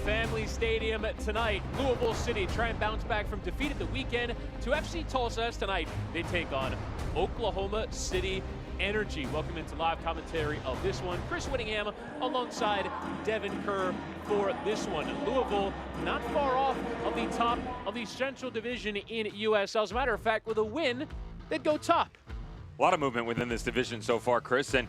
Family Stadium tonight. Louisville City try and bounce back from defeat at the weekend to FC Tulsa as tonight they take on Oklahoma City Energy. Welcome into live commentary of this one. Chris Whittingham alongside Devin Kerr for this one. Louisville not far off of the top of the Central Division in USL. As a matter of fact, with a win, they'd go top. A lot of movement within this division so far, Chris, and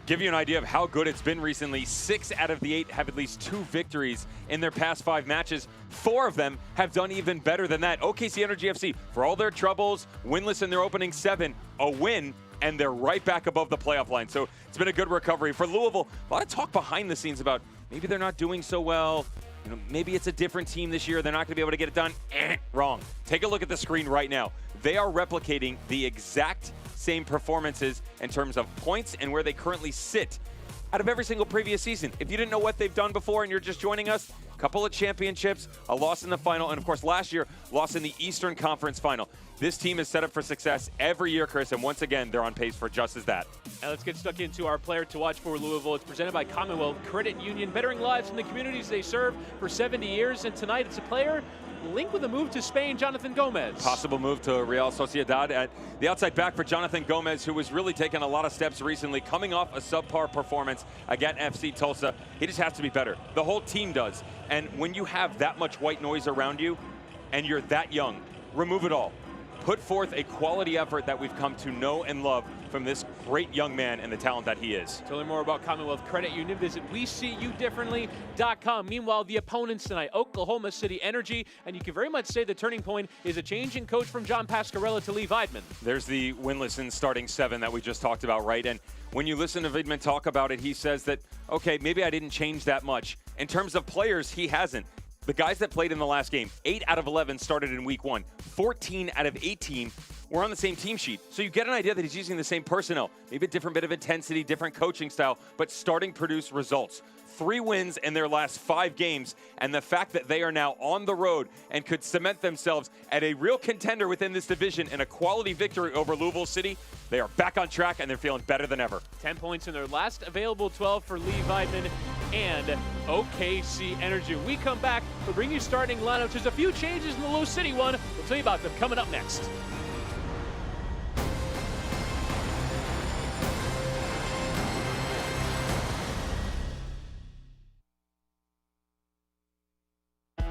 give you an idea of how good it's been recently. 6 out of the 8 have at least 2 victories in their past 5 matches. 4 of them have done even better than that. OKC Energy FC, for all their troubles, winless in their opening 7, a win, and they're right back above the playoff line. So it's been a good recovery. For Louisville, a lot of talk behind the scenes about maybe they're not doing so well. You know, maybe it's a different team this year. They're not going to be able to get it done. Wrong. Take a look at the screen right now. They are replicating the exact same performances in terms of points and where they currently sit out of every single previous season. If you didn't know what they've done before and you're just joining us, a couple of championships, a loss in the final, and of course last year, loss in the Eastern Conference final. This team is set up for success every year, Chris, and once again, they're on pace for just as that. Now let's get stuck into our player to watch for Louisville. It's presented by Commonwealth Credit Union, bettering lives in the communities they serve for 70 years. And tonight, it's a player linked with a move to Spain, Jonathan Gomez. Possible move to Real Sociedad at the outside back for Jonathan Gomez, who was really taking a lot of steps recently, coming off a subpar performance against FC Tulsa. He just has to be better. The whole team does. And when you have that much white noise around you and you're that young, remove it all. Put forth a quality effort that we've come to know and love from this great young man and the talent that he is. To learn more about Commonwealth Credit Union, visit WeSeeYouDifferently.com. Meanwhile, the opponents tonight, Oklahoma City Energy, and you can very much say the turning point is a change in coach from John Pascarella to Lee Weidman. There's the winless in starting 7 that we just talked about, right? And when you listen to Weidman talk about it, he says that, okay, maybe I didn't change that much. In terms of players, he hasn't. The guys that played in the last game, 8 out of 11 started in week 1. 14 out of 18 were on the same team sheet. So you get an idea that he's using the same personnel. Maybe a different bit of intensity, different coaching style, but starting produce results. 3 wins in their last 5 games, and the fact that they are now on the road and could cement themselves at a real contender within this division and a quality victory over Louisville City, they are back on track and they're feeling better than ever. 10 points in their last available 12 for Lee Weidman and OKC Energy. We come back, we'll bring you starting lineups. There's a few changes in the Louisville City one. We'll tell you about them coming up next.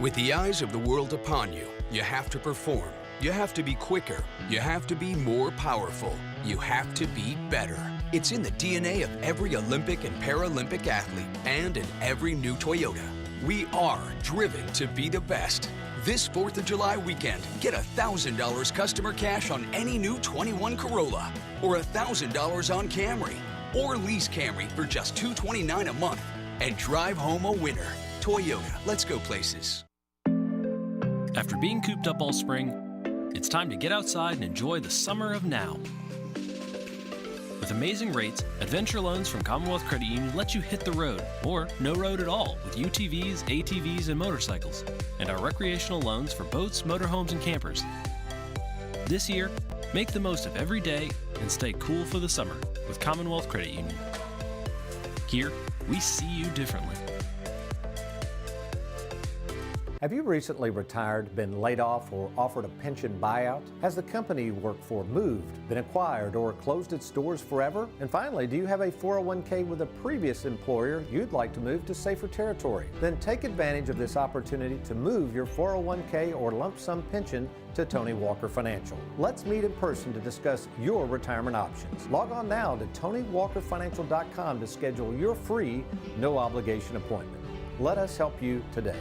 With the eyes of the world upon you, you have to perform. You have to be quicker. You have to be more powerful. You have to be better. It's in the DNA of every Olympic and Paralympic athlete and in every new Toyota. We are driven to be the best. This 4th of July weekend, get $1,000 customer cash on any new 21 Corolla, or $1,000 on Camry, or lease Camry for just $229 a month, and drive home a winner. Toyota, let's go places. After being cooped up all spring, it's time to get outside and enjoy the summer of now. With amazing rates, Adventure Loans from Commonwealth Credit Union let you hit the road, or no road at all, with UTVs, ATVs, and motorcycles, and our recreational loans for boats, motorhomes, and campers. This year, make the most of every day and stay cool for the summer with Commonwealth Credit Union. Here, we see you differently. Have you recently retired, been laid off, or offered a pension buyout? Has the company you work for moved, been acquired, or closed its doors forever? And finally, do you have a 401k with a previous employer you'd like to move to safer territory? Then take advantage of this opportunity to move your 401k or lump sum pension to Tony Walker Financial. Let's meet in person to discuss your retirement options. Log on now to TonyWalkerFinancial.com to schedule your free, no obligation appointment. Let us help you today.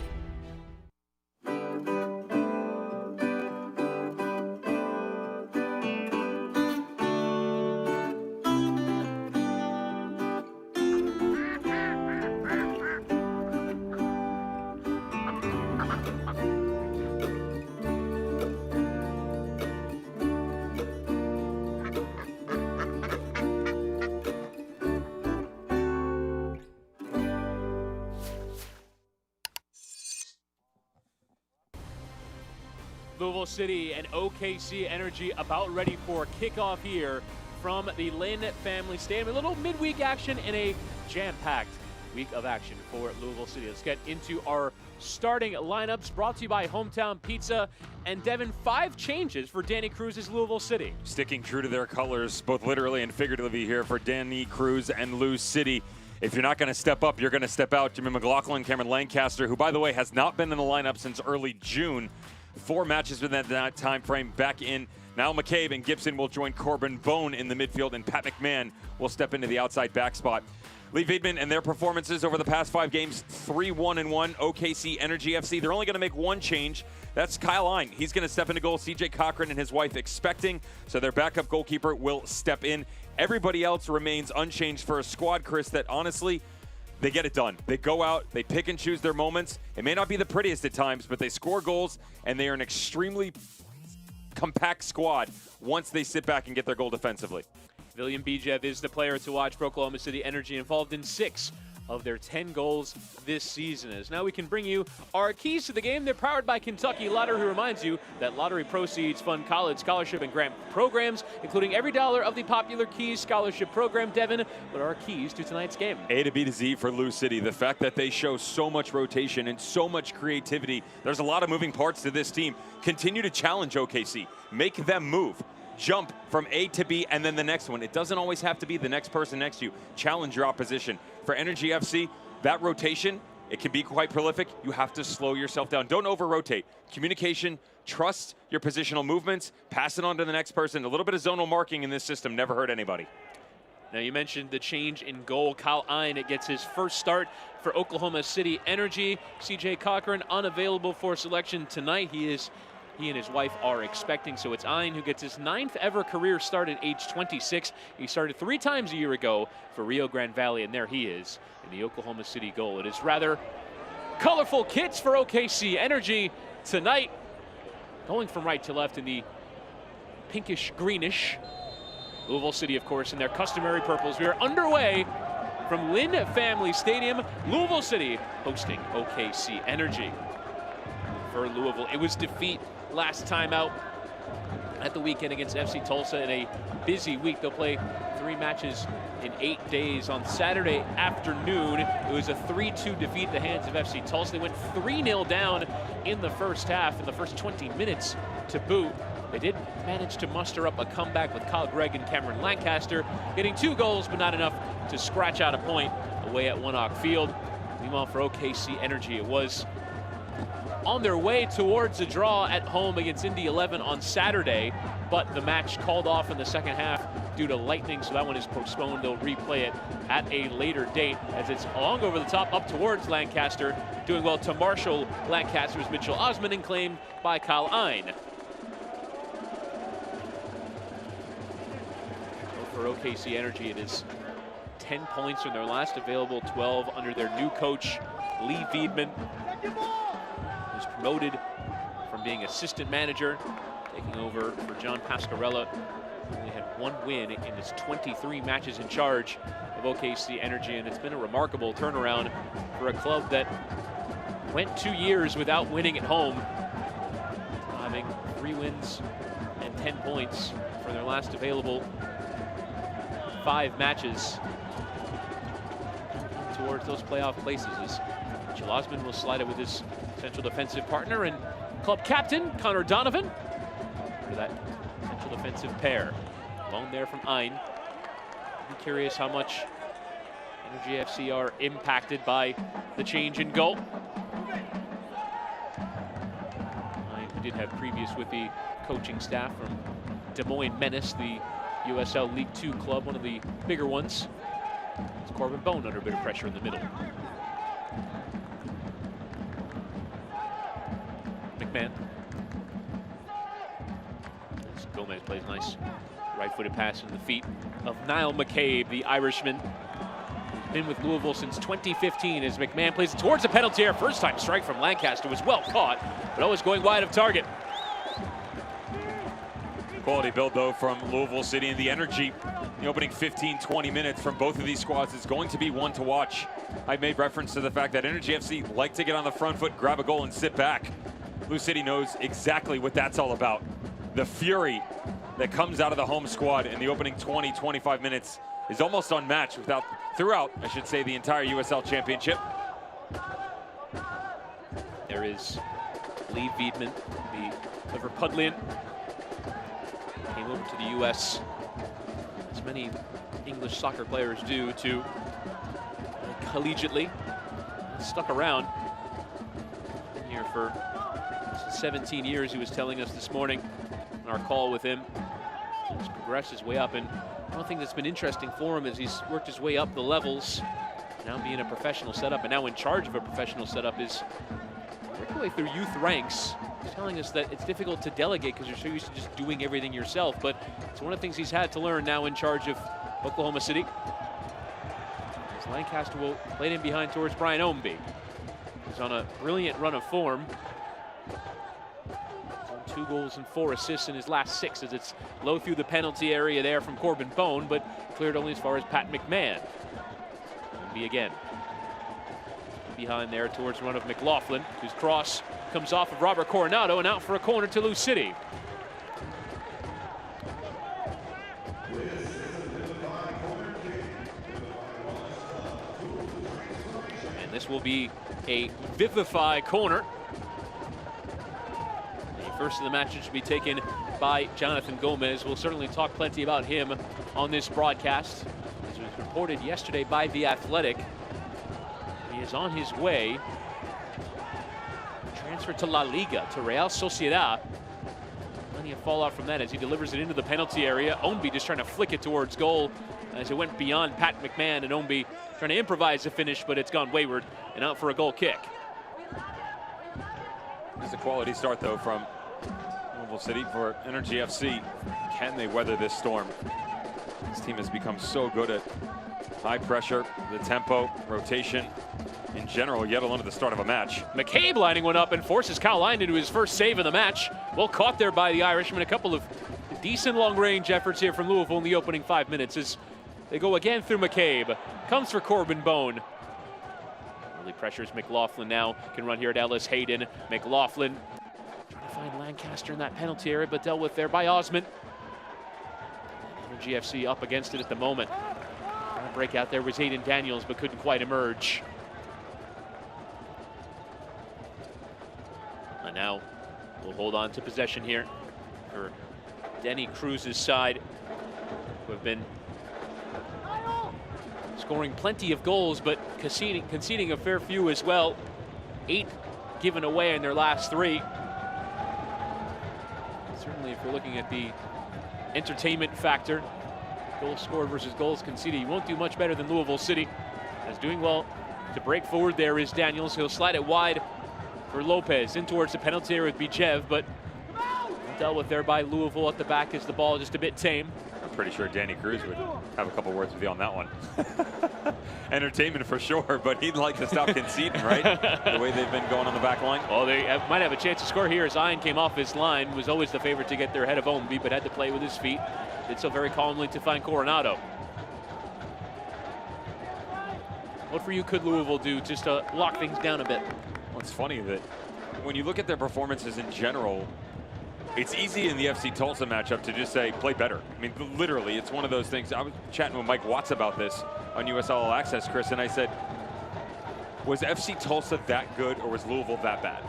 Louisville City and OKC Energy about ready for kickoff here from the Lynn Family Stadium. A little midweek action in a jam-packed week of action for Louisville City. Let's get into our starting lineups brought to you by Hometown Pizza. And Devin, 5 changes for Danny Cruz's Louisville City. Sticking true to their colors, both literally and figuratively here for Danny Cruz and Lou City. If you're not going to step up, you're going to step out. Jimmy McLaughlin, Cameron Lancaster, who, by the way, has not been in the lineup since early June. 4 matches within that time frame back in. Now McCabe and Gibson will join Corbin Bone in the midfield, and Pat McMahon will step into the outside back spot. Lee Viedman and their performances over the past 5 games, 3-1-1, OKC Energy FC. They're only going to make 1 change. That's Kyle Ein. He's going to step into goal. CJ Cochran and his wife expecting, so their backup goalkeeper will step in. Everybody else remains unchanged for a squad, Chris, that honestly, they get it done. They go out, they pick and choose their moments. It may not be the prettiest at times, but they score goals, and they are an extremely compact squad once they sit back and get their goal defensively. William Bijev is the player to watch for Oklahoma City Energy, involved in 6 of their 10 goals this season. As now we can bring you our keys to the game. They're powered by Kentucky Lottery, who reminds you that lottery proceeds fund college scholarship and grant programs, including every dollar of the popular Keys Scholarship Program. Devin, what are our keys to tonight's game? A to B to Z for Lou City. The fact that they show so much rotation and so much creativity. There's a lot of moving parts to this team. Continue to challenge OKC. Make them move. Jump from A to B and then the next one. It doesn't always have to be the next person next to you. Challenge your opposition. For Energy FC, that rotation, it can be quite prolific. You have to slow yourself down. Don't over-rotate. Communication, trust your positional movements, pass it on to the next person. A little bit of zonal marking in this system never hurt anybody. Now, you mentioned the change in goal. Kyle Ein gets his first start for Oklahoma City Energy. CJ Cochran unavailable for selection tonight. He and his wife are expecting, so it's Ein who gets his 9th ever career start at age 26. He started 3 times a year ago for Rio Grande Valley, and there he is in the Oklahoma City goal. It is rather colorful kits for OKC Energy tonight. Going from right to left in the pinkish-greenish. Louisville City, of course, in their customary purples. We are underway from Lynn Family Stadium. Louisville City hosting OKC Energy. For Louisville, it was defeat last time out at the weekend against FC Tulsa in a busy week. They'll play 3 matches in 8 days. On Saturday afternoon, it was a 3-2 defeat at the hands of FC Tulsa. They went 3-0 down in the first half, in the first 20 minutes to boot. They did manage to muster up a comeback with Kyle Gregg and Cameron Lancaster, getting 2 goals, but not enough to scratch out a point away at Winnock Field. Meanwhile, for OKC Energy, it was on their way towards a draw at home against Indy 11 on Saturday, but the match called off in the second half due to lightning, so that one is postponed. They'll replay it at a later date as it's long over the top up towards Lancaster, doing well to Marshall Lancaster's Mitchell Osman, and claimed by Kyle Ein. So for OKC Energy, it is 10 points from their last available 12 under their new coach, Lee Viedman. Was promoted from being assistant manager, taking over for John Pascarella. They had 1 win in his 23 matches in charge of OKC Energy, and it's been a remarkable turnaround for a club that went 2 years without winning at home, having 3 wins and 10 points for their last available 5 matches towards those playoff places. As Mitchell Osman will slide it with his central defensive partner and club captain Connor Donovan for that central defensive pair. Alone there from Ein. I'm curious how much Energy FC are impacted by the change in goal. Ein, who did have previous with the coaching staff from Des Moines Menace, the USL League 2 club, one of the bigger ones. It's Corbin Bone under a bit of pressure in the middle. McMahon. As Gomez plays a nice right-footed pass into the feet of Niall McCabe, the Irishman. He's been with Louisville since 2015 as McMahon plays towards the penalty area. First-time strike from Lancaster was well caught, but always going wide of target. Quality build, though, from Louisville City, and the energy the opening 15-20 minutes from both of these squads is going to be one to watch. I made reference to the fact that Energy FC like to get on the front foot, grab a goal, and sit back. Lou City knows exactly what that's all about. The fury that comes out of the home squad in the opening 20-25 minutes is almost unmatched throughout, I should say, the entire USL Championship. there is Lee Wiedman, the Liverpudlian. Came over to the U.S., as many English soccer players do, to collegiately. Stuck around here for 17 years, he was telling us this morning on our call with him. He's progressed his way up, and one thing that's been interesting for him is he's worked his way up the levels, now being a professional setup, and now in charge of a professional setup, is working way through youth ranks. He's telling us that it's difficult to delegate because you're so used to just doing everything yourself, but it's one of the things he's had to learn now in charge of Oklahoma City. As Lancaster will play in behind towards Brian Ownby. He's on a brilliant run of form. 2 goals and 4 assists in his last 6, as it's low through the penalty area there from Corbin Bone, but cleared only as far as Pat McMahon. Ownby again. Behind there towards the run of McLaughlin, whose cross comes off of Robert Coronado and out for a corner to Lou City. And this will be a Vivify corner. First of the match should be taken by Jonathan Gomez. We'll certainly talk plenty about him on this broadcast. As was reported yesterday by The Athletic, he is on his way. Transfer to La Liga, to Real Sociedad. Plenty of fallout from that as he delivers it into the penalty area. Ownby just trying to flick it towards goal as it went beyond Pat McMahon, and Ownby trying to improvise a finish, but it's gone wayward and out for a goal kick. It's a quality start, though, from Louisville City for Energy FC. Can they weather this storm? This team has become so good at high pressure, the tempo, rotation, in general, yet alone at the start of a match. McCabe lining one up and forces Kyle Lyon into his first save of the match. Well caught there by the Irishman. A couple of decent long-range efforts here from Louisville in the opening 5 minutes as they go again through McCabe. Comes for Corbin Bone. Early pressures McLaughlin now. Can run here at Ellis Hayden. McLaughlin trying to find Lancaster in that penalty area, but dealt with there by Osman. Energy FC up against it at the moment. Trying to break out there was Hayden Daniels, but couldn't quite emerge. And now we'll hold on to possession here for Denny Cruz's side, who have been scoring plenty of goals, but conceding a fair few as well. 8 given away in their last 3. Certainly, if you're looking at the entertainment factor, goals scored versus goals conceded, you won't do much better than Louisville City. As doing well to break forward there is Daniels. He'll slide it wide for Lopez in towards the penalty area with Bijev, but dealt with there by Louisville at the back as the ball just a bit tame. I'm pretty sure Danny Cruz would have a couple words with you on that one. Entertainment for sure, but he'd like to stop conceding, right? The way they've been going on the back line. Well, they might have a chance to score here as Ian came off his line. Was always the favorite to get there ahead of Ownby, but had to play with his feet. Did so very calmly to find Coronado. What for you could Louisville do just to lock things down a bit? Well, it's funny that when you look at their performances in general, it's easy in the FC Tulsa matchup to just say, play better. I mean, literally, it's one of those things. I was chatting with Mike Watts about this on US All Access, Chris, and I said, was FC Tulsa that good or was Louisville that bad?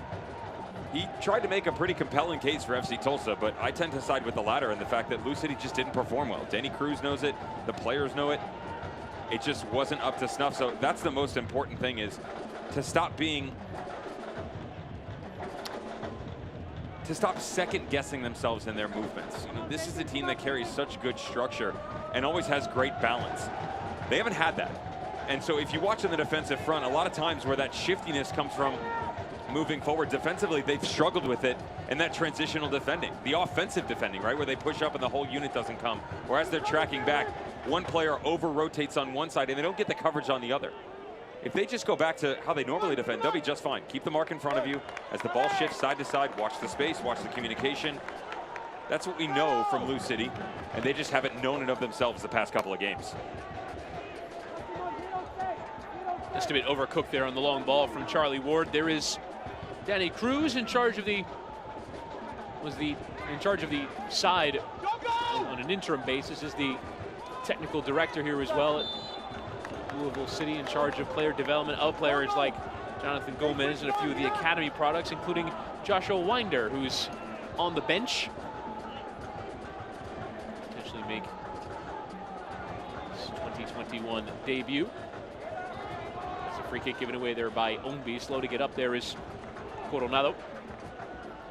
He tried to make a pretty compelling case for FC Tulsa, but I tend to side with the latter and the fact that Lou City just didn't perform well. Danny Cruz knows it. The players know it. It just wasn't up to snuff. So that's the most important thing, is to stop second guessing themselves in their movements. You know, this is a team that carries such good structure and always has great balance. They haven't had that. And so if you watch on the defensive front, a lot of times where that shiftiness comes from moving forward defensively, they've struggled with it in that transitional defending, the offensive defending, right, where they push up and the whole unit doesn't come. Whereas they're tracking back, one player over-rotates on one side and they don't get the coverage on the other. If they just go back to how they normally defend, they'll be just fine. Keep the mark in front of you. As the ball shifts side to side, watch the space, watch the communication. That's what we know from Lou City, and they just haven't known it of themselves the past couple of games. Just a bit overcooked there on the long ball from Charlie Ward. There is Danny Cruz in charge of the side on an interim basis, is the technical director here as well at Louisville City, in charge of player development of players like Jonathan Gomez and a few of the academy products, including Joshua Winder, who's on the bench. Potentially make his 2021 debut. That's a free kick given away there by Ombi. Slow to get up there is Coronado.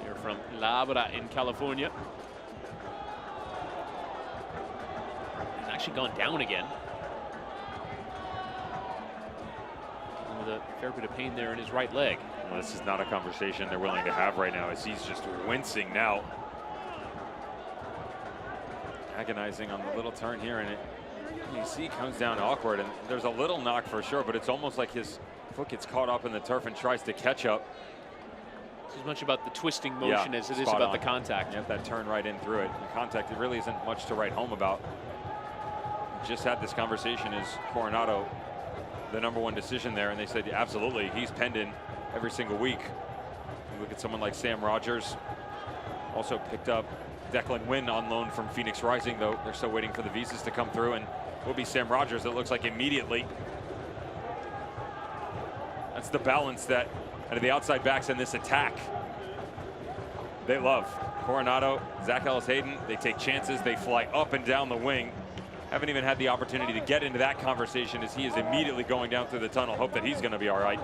They're from La Habra in California. He's actually gone down again. With a fair bit of pain there in his right leg. Well, this is not a conversation they're willing to have right now, as he's just wincing now. Agonizing on the little turn here, and you see comes down awkward, and there's a little knock for sure, but it's almost like his foot gets caught up in the turf and tries to catch up. It's as much about the twisting motion as it is about the contact. You have that turn right in through it. The contact, it really isn't much to write home about. Just had this conversation, is Coronado the #1 decision there, and they said absolutely, he's penned in every single week. You look at someone like Sam Rogers, also picked up Declan Wynn on loan from Phoenix Rising, though they're still waiting for the visas to come through, and it will be Sam Rogers, it looks like, immediately. That's the balance that out of the outside backs in this attack they love. Coronado, Zach Ellis-Hayden, they take chances, they fly up and down the wing. Haven't even had the opportunity to get into that conversation, as he is immediately going down through the tunnel. Hope that he's going to be all right.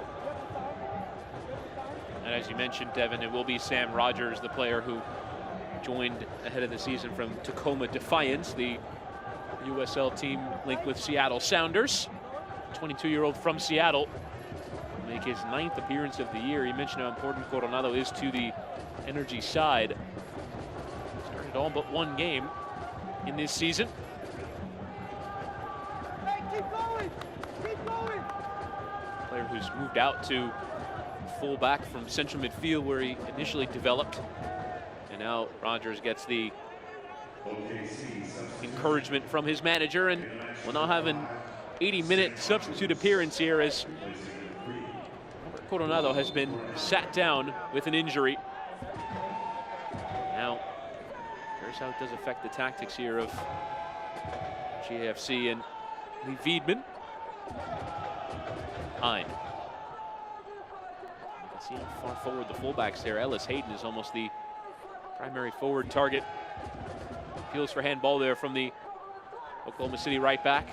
And as you mentioned, Devin, it will be Sam Rogers, the player who joined ahead of the season from Tacoma Defiance, the USL team linked with Seattle Sounders. 22-year-old from Seattle, make his 9th appearance of the year. You mentioned how important Coronado is to the Energy side. Started all but one game in this season. Player who's moved out to fullback from central midfield, where he initially developed. And now Rogers gets the encouragement from his manager, and will now have an 80-minute substitute appearance here, as Coronado has been sat down with an injury. Now, here's how it does affect the tactics here of GAFC and Lee Wiedman. Hein. You can see how far forward the fullbacks there. Ellis-Hayden is almost the primary forward target. Appeals for handball there from the Oklahoma City right back.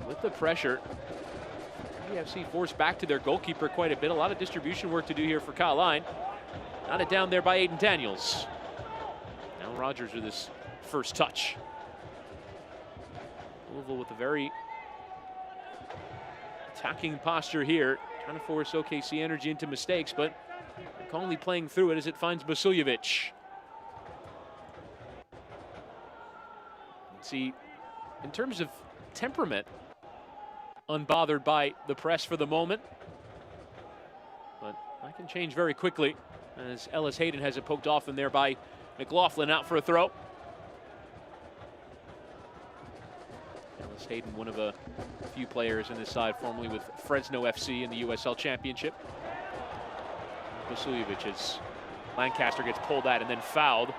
With the pressure, GAFC forced back to their goalkeeper quite a bit. A lot of distribution work to do here for Kyle Line. Got it down there by Aiden Daniels. Now Rogers with his first touch. Louisville with a very attacking posture here, trying to force OKC Energy into mistakes, but calmly playing through it as it finds Vasiljevic. See, in terms of temperament, unbothered by the press for the moment, but that can change very quickly, as Ellis-Hayden has it poked off in there by McLaughlin, out for a throw. Ellis-Hayden, one of a few players in this side, formerly with Fresno FC in the USL Championship. Vasiljevic, as Lancaster gets pulled at and then fouled.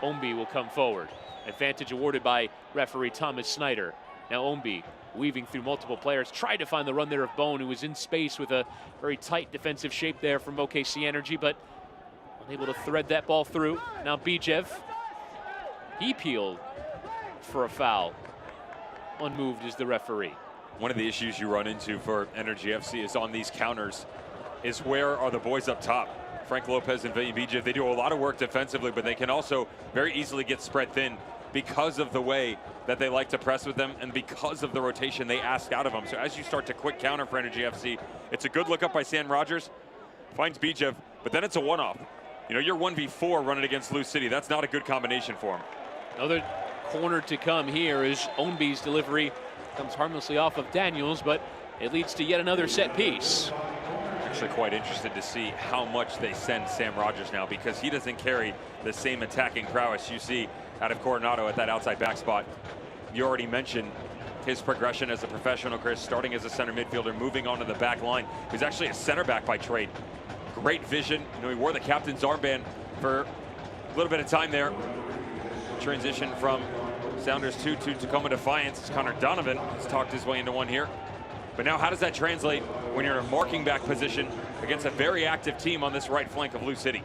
Ombi will come forward. Advantage awarded by referee Thomas Snyder. Now Ombi weaving through multiple players, tried to find the run there of Bone, who was in space with a very tight defensive shape there from OKC Energy, but unable to thread that ball through. Now Bijev, he peeled for a foul. Unmoved is the referee. One of the issues you run into for Energy FC is on these counters is where are the boys up top? Frank Lopez and Villian Bijev, they do a lot of work defensively, but they can also very easily get spread thin because of the way that they like to press with them and because of the rotation they ask out of them. So as you start to quick counter for Energy FC, it's a good look up by Sam Rogers, finds Bijev, but then it's a one-off. You know, you're 1v4 running against Lou City. That's not a good combination for him. Another corner to come here as Ombi's delivery comes harmlessly off of Daniels, but it leads to yet another set piece. Actually quite interested to see how much they send Sam Rogers now, because he doesn't carry the same attacking prowess you see out of Coronado at that outside back spot. You already mentioned his progression as a professional, Chris, starting as a center midfielder, moving on to the back line. He's actually a center back by trade. Great vision. You know, he wore the captain's armband for a little bit of time there. Transition from Sounders 2 to Tacoma Defiance. Connor Donovan has talked his way into one here. But now how does that translate when you're in a marking back position against a very active team on this right flank of Lou City?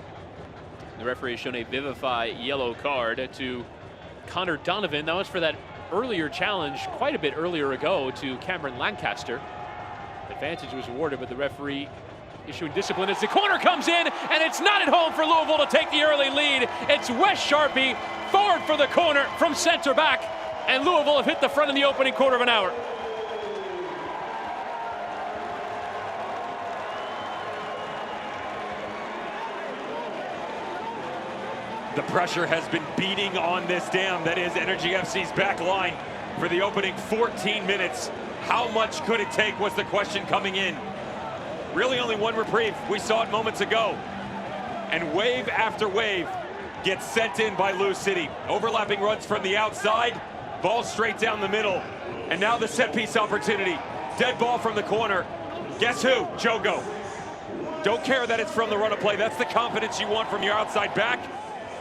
The referee has shown a vivify yellow card to Connor Donovan. That was for that earlier challenge quite a bit earlier ago to Cameron Lancaster. Advantage was awarded, but the referee issuing discipline as the corner comes in, and it's not at home for Louisville to take the early lead. It's Wes Sharpie forward for the corner from center back, and Louisville have hit the front in the opening quarter of an hour. The pressure has been beating on this dam that is Energy FC's back line for the opening 14 minutes. How much could it take was the question coming in. Really only one reprieve. We saw it moments ago. And wave after wave gets sent in by Lou City. Overlapping runs from the outside, ball straight down the middle. And now the set piece opportunity. Dead ball from the corner. Guess who? Jogo. Don't care that it's from the run of play. That's the confidence you want from your outside back.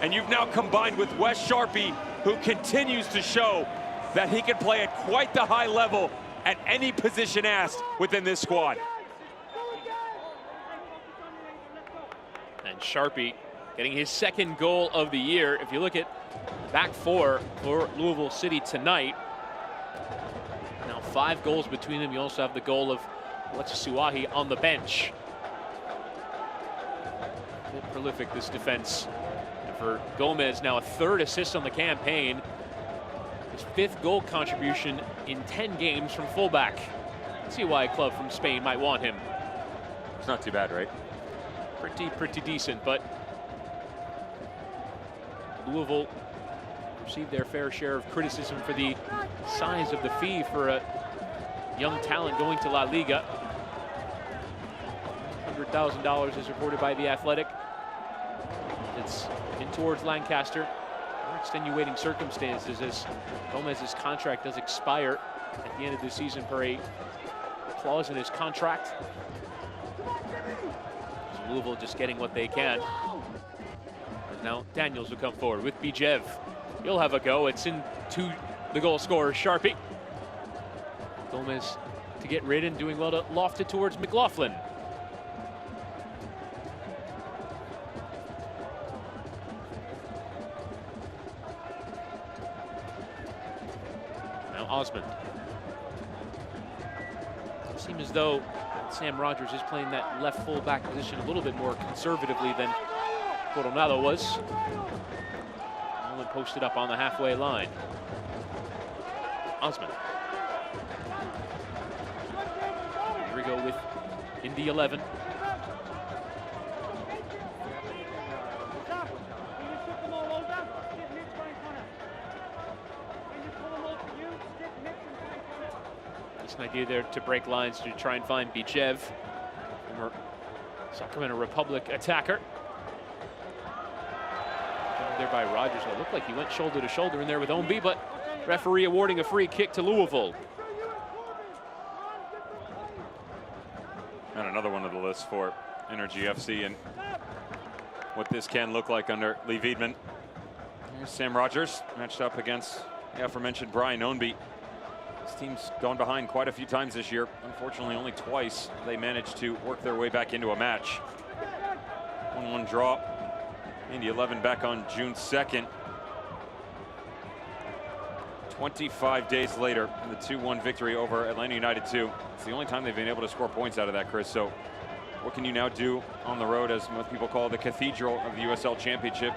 And you've now combined with Wes Sharpie, who continues to show that he can play at quite the high level at any position asked within this squad. And Sharpie getting his second goal of the year. If you look at back four for Louisville City tonight, now 5 goals between them. You also have the goal of Alexis Suahi on the bench. A bit prolific, this defense. And for Gomez, now a 3rd assist on the campaign. His 5th goal contribution in 10 games from fullback. Let's see why a club from Spain might want him. It's not too bad, right? Pretty decent, but Louisville received their fair share of criticism for the size of the fee for a young talent going to La Liga. $100,000 is reported by The Athletic. It's in towards Lancaster. More extenuating circumstances as Gomez's contract does expire at the end of the season per a clause in his contract. Louisville just getting what they can. And now Daniels will come forward with Bijev. He'll have a go. It's into the goal scorer, Sharpie. Gomez to get rid and doing well to loft it towards McLaughlin. Now Osmond. It seems as though Sam Rogers is playing that left fullback position a little bit more conservatively than Coronado was. Only posted up on the halfway line. Osmond. Here we go with Indy 11. An idea there to break lines to try and find Bijev, former Sacramento Republic attacker. There by Rogers. It looked like he went shoulder to shoulder in there with Ombi, but referee awarding a free kick to Louisville. And another one of the list for Energy FC and what this can look like under Lee Veidman. Here's Sam Rogers matched up against the aforementioned Brian Ownby. This team's gone behind quite a few times this year. Unfortunately, only twice they managed to work their way back into a match. 1-1 draw. Indy 11 back on June 2nd. 25 days later, the 2-1 victory over Atlanta United 2. It's the only time they've been able to score points out of that, Chris. So what can you now do on the road, as most people call the cathedral of the USL Championship,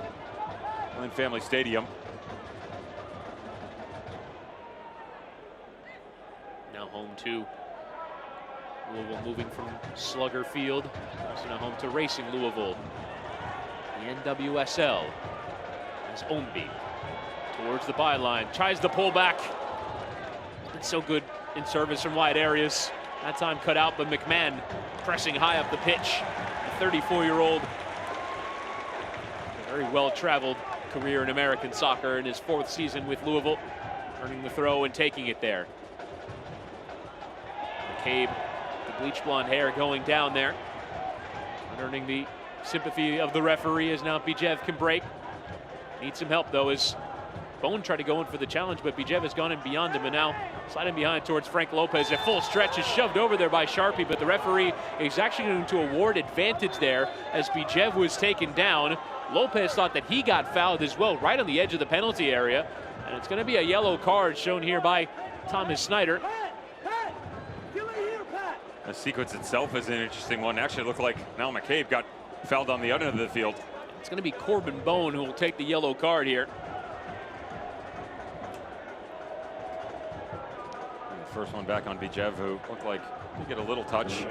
Lynn Family Stadium? Home to Louisville, moving from Slugger Field, also now home to Racing Louisville. The NWSL as Ombi towards the byline, tries the pull back. It's so good in service from wide areas. That time cut out, but McMahon pressing high up the pitch. The 34-year-old, very well-traveled career in American soccer in his 4th season with Louisville, earning the throw and taking it there. McCabe, the bleach blonde hair going down there, earning the sympathy of the referee as now Bijev can break. Needs some help though as Bone tried to go in for the challenge, but Bijev has gone in beyond him, and now sliding behind towards Frank Lopez. A full stretch is shoved over there by Sharpie, but the referee is actually going to award advantage there as Bijev was taken down. Lopez thought that he got fouled as well, right on the edge of the penalty area. And it's going to be a yellow card shown here by Thomas Snyder. The sequence itself is an interesting one. Actually, it looked like now McCabe got fouled on the other end of the field. It's going to be Corbin Bone who will take the yellow card here. First one back on Bijev, who looked like he get a little touch.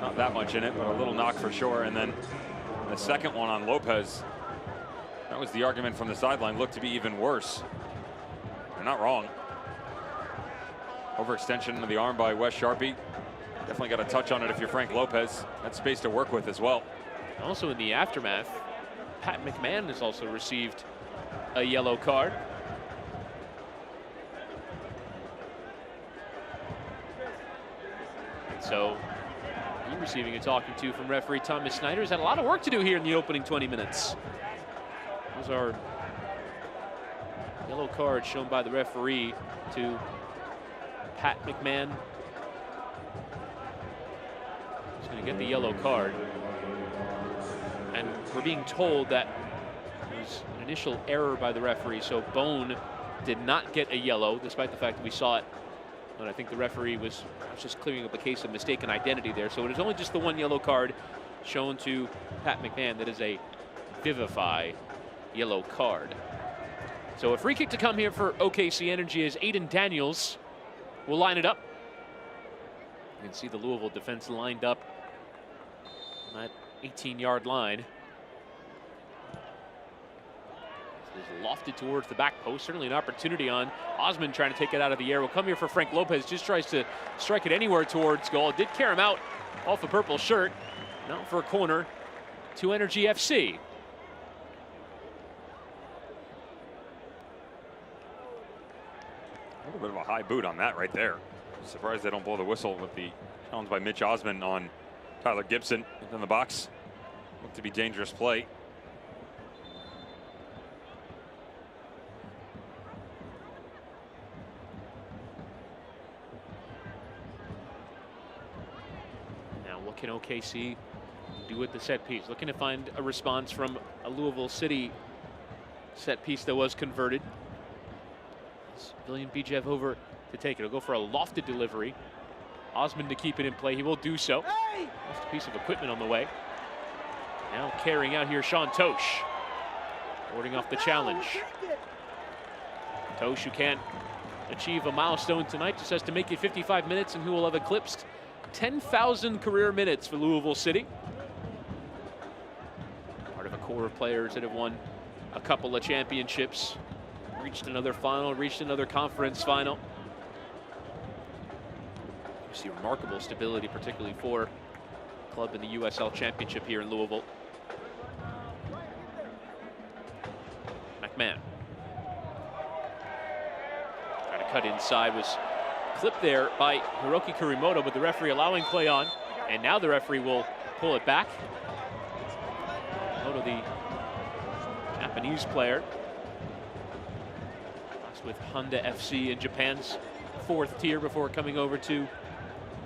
Not that much in it, but a little knock for sure. And then the second one on Lopez, that was the argument from the sideline, looked to be even worse. They're not wrong. Overextension of the arm by Wes Sharpie. Definitely got a touch on it if you're Frank Lopez. That's space to work with as well. Also in the aftermath, Pat McMahon has also received a yellow card. So he receiving a talking to from referee Thomas Snyder. He's had a lot of work to do here in the opening 20 minutes. Those are yellow cards shown by the referee to Pat McMahon. He's going to get the yellow card. And we're being told that it was an initial error by the referee, so Bone did not get a yellow, despite the fact that we saw it. But I think the referee was just clearing up a case of mistaken identity there. So it is only just the one yellow card shown to Pat McMahon. That is a vivify yellow card. So a free kick to come here for OKC Energy as Aiden Daniels will line it up. You can see the Louisville defense lined up on that 18-yard line. Is lofted towards the back post. Certainly an opportunity on Osmond trying to take it out of the air. Will come here for Frank Lopez. Just tries to strike it anywhere towards goal. It did carry him out off the purple shirt. Now for a corner to Energy FC. A little bit of a high boot on that right there. Surprised they don't blow the whistle with the challenge by Mitch Osmond on Tyler Gibson in the box. Looked to be dangerous play. What can OKC do at the set piece? Looking to find a response from a Louisville City set piece that was converted. Villian Bijev over to take it. He'll go for a lofted delivery. Osmond to keep it in play. He will do so. Lost a piece of equipment on the way. Now carrying out here Sean Tosh. Warding off the challenge. Tosh, who can't achieve a milestone tonight, just has to make it 55 minutes and who will have eclipsed 10,000 career minutes for Louisville City. Part of a core of players that have won a couple of championships, reached another final, reached another conference final. You see remarkable stability, particularly for a club in the USL Championship here in Louisville. McMahon. Trying to cut inside, was clipped there by Hiroki Kurimoto, but the referee allowing play on. And now the referee will pull it back. Kurimoto, the Japanese player. Last with Honda FC in Japan's 4th tier before coming over to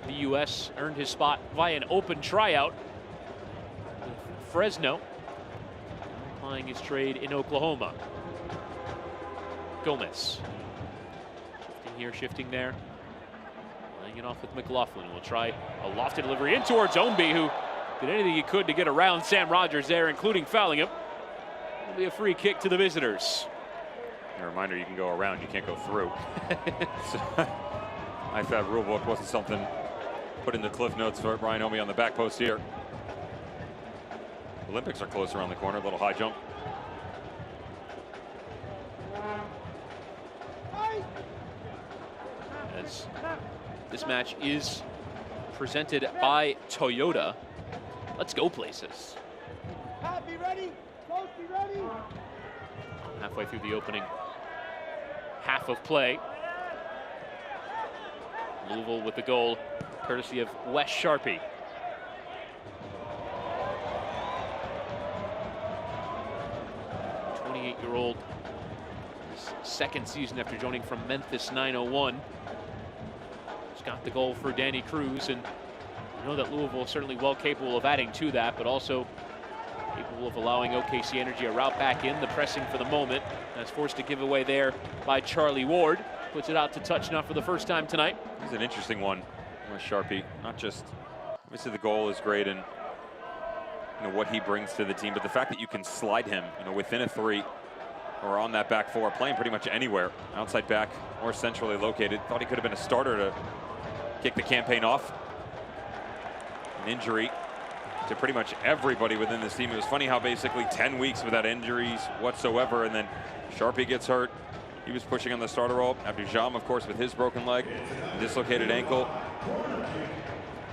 the US. Earned his spot via an open tryout with Fresno. Applying his trade in Oklahoma. Gomez. Shifting here, shifting there. Laying it off with McLaughlin. We'll try a lofted delivery in towards Omby, who did anything he could to get around Sam Rogers there, including fouling him. It'll be a free kick to the visitors. A reminder, you can go around, you can't go through. So, IFAB rulebook wasn't something put in the cliff notes for Brian Omby on the back post here. Olympics are close around the corner, a little high jump. As this match is presented by Toyota. Let's go places. Be ready. Close, be ready. Halfway through the opening half of play. Louisville with the goal, courtesy of Wes Sharpie. The 28-year-old is second season after joining from Memphis 901. He's got the goal for Danny Cruz, and I know that Louisville is certainly well capable of adding to that, but also capable of allowing OKC Energy a route back in. The pressing for the moment. That's forced to give away there by Charlie Ward. Puts it out to touch now for the first time tonight. He's an interesting one with Sharpie. Not just, obviously the goal is great and what he brings to the team, but the fact that you can slide him within a 3 or on that back 4, playing pretty much anywhere, outside back or centrally located. Thought he could have been a starter to kick the campaign off. An injury to pretty much everybody within this team. It was funny how basically 10 weeks without injuries whatsoever, and then Sharpie gets hurt. He was pushing on the starter role. Abdujam, of course, with his broken leg, dislocated ankle.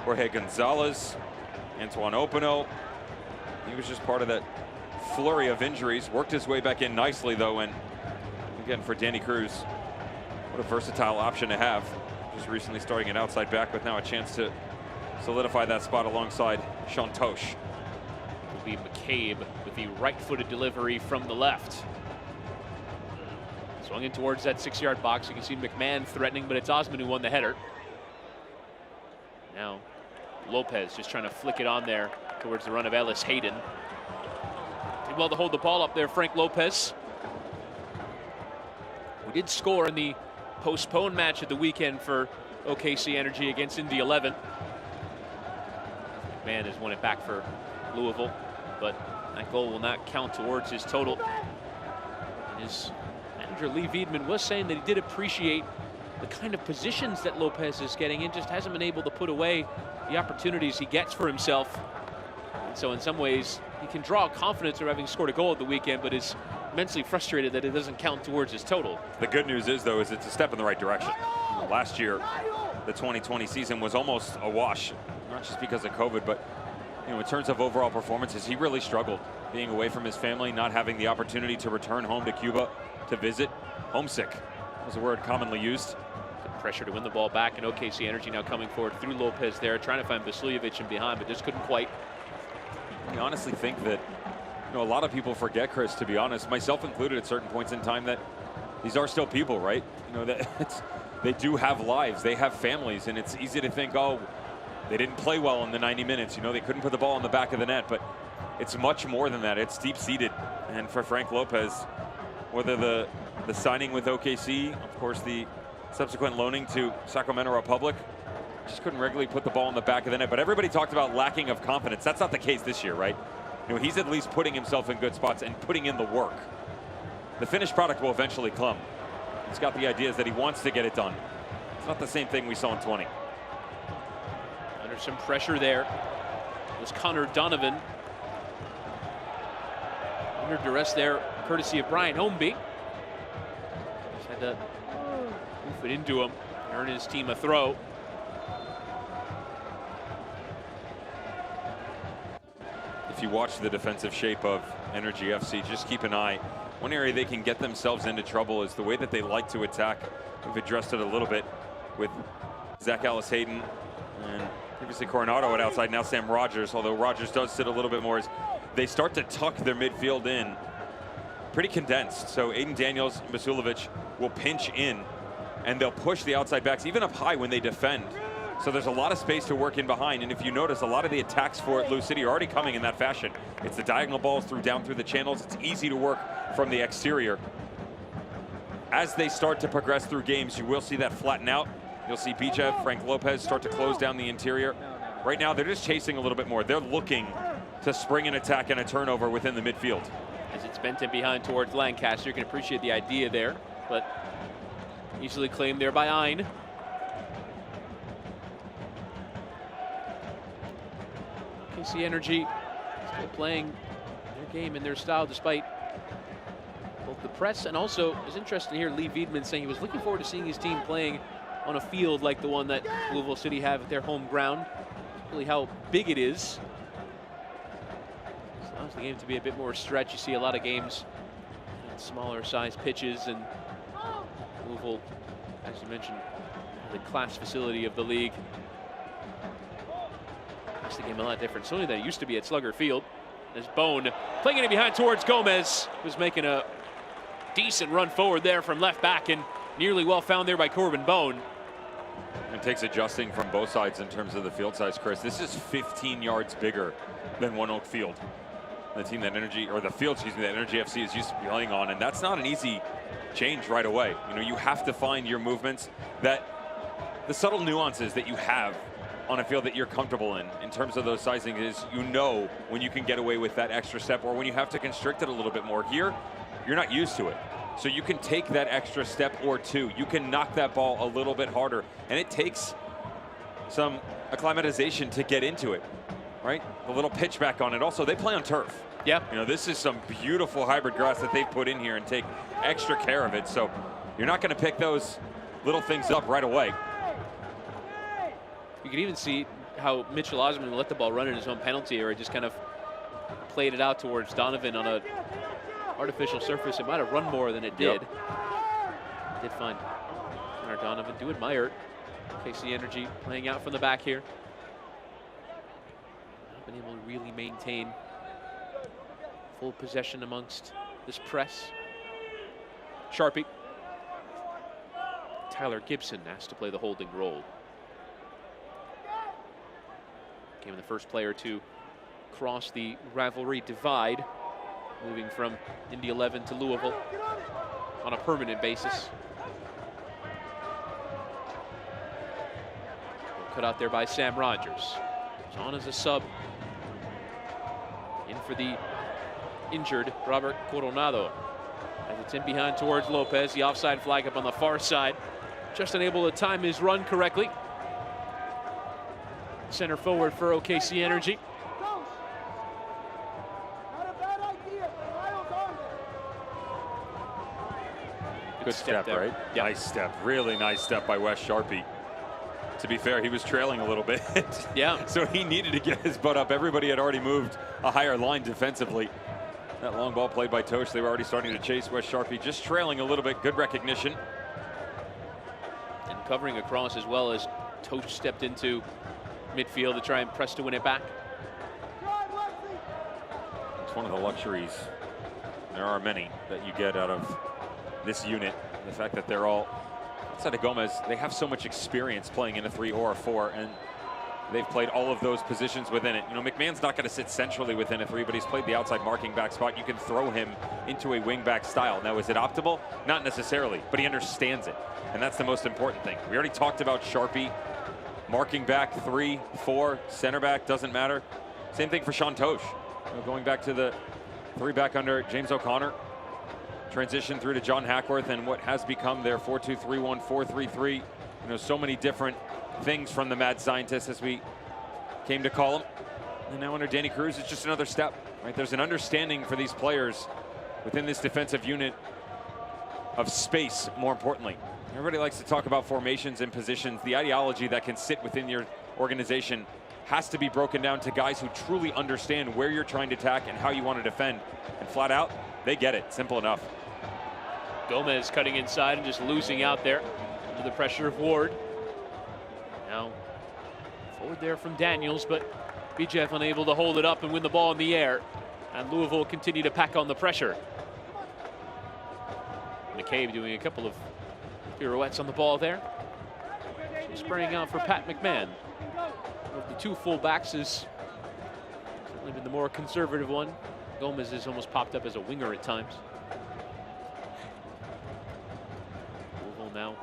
Jorge Gonzalez, Antoine Opino. He was just part of that flurry of injuries. Worked his way back in nicely, though, and again, for Danny Cruz, what a versatile option to have. Just recently starting an outside back, with now a chance to solidify that spot alongside Sean Tosh. Will be McCabe with the right-footed delivery from the left. Swung in towards that 6-yard box. You can see McMahon threatening, but it's Osman who won the header. Now Lopez just trying to flick it on there towards the run of Ellis Hayden. Did well to hold the ball up there, Frank Lopez. We did score in the postponed match at the weekend for OKC Energy against Indy 11. McMahon has won it back for Louisville, but that goal will not count towards his total. And his manager Lee Veidman was saying that he did appreciate the kind of positions that Lopez is getting in, just hasn't been able to put away the opportunities he gets for himself. And so in some ways, he can draw confidence of having scored a goal at the weekend, but is immensely frustrated that it doesn't count towards his total. The good news is, though, is it's a step in the right direction. Last year, the 2020 season was almost a wash, not just because of COVID, but in terms of overall performances, he really struggled being away from his family, not having the opportunity to return home to Cuba to visit. Homesick was a word commonly used. Good pressure to win the ball back, and OKC Energy now coming forward through Lopez there, trying to find Vasiljevic in behind, but just couldn't quite. I honestly think that a lot of people forget, Chris, to be honest, myself included at certain points in time, that these are still people, right? That they do have lives, they have families, and it's easy to think, oh, they didn't play well in the 90 minutes. They couldn't put the ball in the back of the net, but it's much more than that. It's deep-seated. And for Frank Lopez, whether the signing with OKC, of course, the subsequent loaning to Sacramento Republic, just couldn't regularly put the ball in the back of the net. But everybody talked about lacking of confidence. That's not the case this year, right? He's at least putting himself in good spots and putting in the work. The finished product will eventually come. He's got the ideas that he wants to get it done. It's not the same thing we saw in 20. Under some pressure there was Connor Donovan. Under duress there, courtesy of Brian Homeby. Just had to move it into him, earn his team a throw. If you watch the defensive shape of Energy FC, just keep an eye. One area they can get themselves into trouble is the way that they like to attack. We've addressed it a little bit with Zach Ellis Hayden and previously Coronado at outside, now Sam Rogers, although Rogers does sit a little bit more as they start to tuck their midfield in. Pretty condensed, so Aiden Daniels and Vasiljevic will pinch in, and they'll push the outside backs, even up high when they defend. So there's a lot of space to work in behind, and if you notice, a lot of the attacks for Lou City are already coming in that fashion. It's the diagonal balls down through the channels. It's easy to work from the exterior. As they start to progress through games, you will see that flatten out. You'll see Bichev, Frank Lopez start to close down the interior. Right now, they're just chasing a little bit more. They're looking to spring an attack and a turnover within the midfield. As it's bent in behind towards Lancaster, you can appreciate the idea there, but easily claimed there by Ein. OKC Energy still playing their game and their style despite both the press, and also it's interesting to hear Lee Veidman saying he was looking forward to seeing his team playing on a field like the one that Louisville City have at their home ground. Really how big it is. It allows the game to be a bit more stretch. You see a lot of games at smaller size pitches, and Louisville, as you mentioned, the class facility of the league. Makes the game a lot different. Certainly than it used to be at Slugger Field. As Bone playing it behind towards Gomez, who's making a Decent run forward there from left back, and nearly well found there by Corbin Bone. It takes adjusting from both sides in terms of the field size, Chris. This is 15 yards bigger than One Oak Field. The team that the field, excuse me, that Energy FC is used to playing on, and that's not an easy change right away. You know, you have to find your movements, that the subtle nuances that you have on a field that you're comfortable in terms of those sizing is, you know, when you can get away with that extra step or when you have to constrict it a little bit more. Here, you're not used to it. So you can take that extra step or two. You can knock that ball a little bit harder, and it takes some acclimatization to get into it, right? A little pitch back on it. Also, they play on turf. Yeah. You know, this is some beautiful hybrid grass that they've put in here and take extra care of it. So you're not going to pick those little things up right away. You can even see how Mitchell Osmond let the ball run in his own penalty area, just kind of played it out towards Donovan on a artificial surface. It might have run more than it did. Yep. Did find Connor Donovan. Do admire OKC Energy playing out from the back here. Not been able to really maintain full possession amongst this press. Sharpie. Tyler Gibson asked to play the holding role. Became the first player to cross the rivalry divide, moving from Indy 11 to Louisville on a permanent basis. Cut out there by Sam Rogers. He's on as a sub. In for the injured Robert Coronado. As it's in behind towards Lopez. The offside flag up on the far side. Just unable to time his run correctly. Center forward for OKC Energy. Good step there. right? Yep. Nice step, really nice step by Wes Sharpie. To be fair, he was trailing a little bit. Yeah. So he needed to get his butt up. Everybody had already moved a higher line defensively. That long ball played by Tosh, they were already starting to chase Wes Sharpie, just trailing a little bit. Good recognition. And covering across as well as Tosh stepped into midfield to try and press to win it back. It's one of the luxuries. There are many that you get out of this unit. The fact that they're all, outside of Gomez, they have so much experience playing in a 3 or a 4, and they've played all of those positions within it. You know, McMahon's not going to sit centrally within a 3, but he's played the outside marking back spot. You can throw him into a wing back style. Now, is it optimal? Not necessarily, but he understands it, and that's the most important thing. We already talked about Sharpie. Marking back 3, 4, center back, doesn't matter. Same thing for Sean Tosh. You know, going back to the 3 back under James O'Connor. Transition through to John Hackworth and what has become their 4-2-3-1, 4-3-3. You know, so many different things from the mad scientist, as we came to call him. And now under Danny Cruz, it's just another step, right? There's an understanding for these players within this defensive unit of space, more importantly. Everybody likes to talk about formations and positions. The ideology that can sit within your organization has to be broken down to guys who truly understand where you're trying to attack and how you want to defend. And flat out, they get it. Simple enough. Gomez cutting inside and just losing out there under the pressure of Ward. Now forward there from Daniels, but BJF unable to hold it up and win the ball in the air. And Louisville continue to pack on the pressure. McCabe doing a couple of pirouettes on the ball there. So spraying out for Pat McMahon. Of the 2 fullbacks is certainly been the more conservative one. Gomez has almost popped up as a winger at times. Louisville now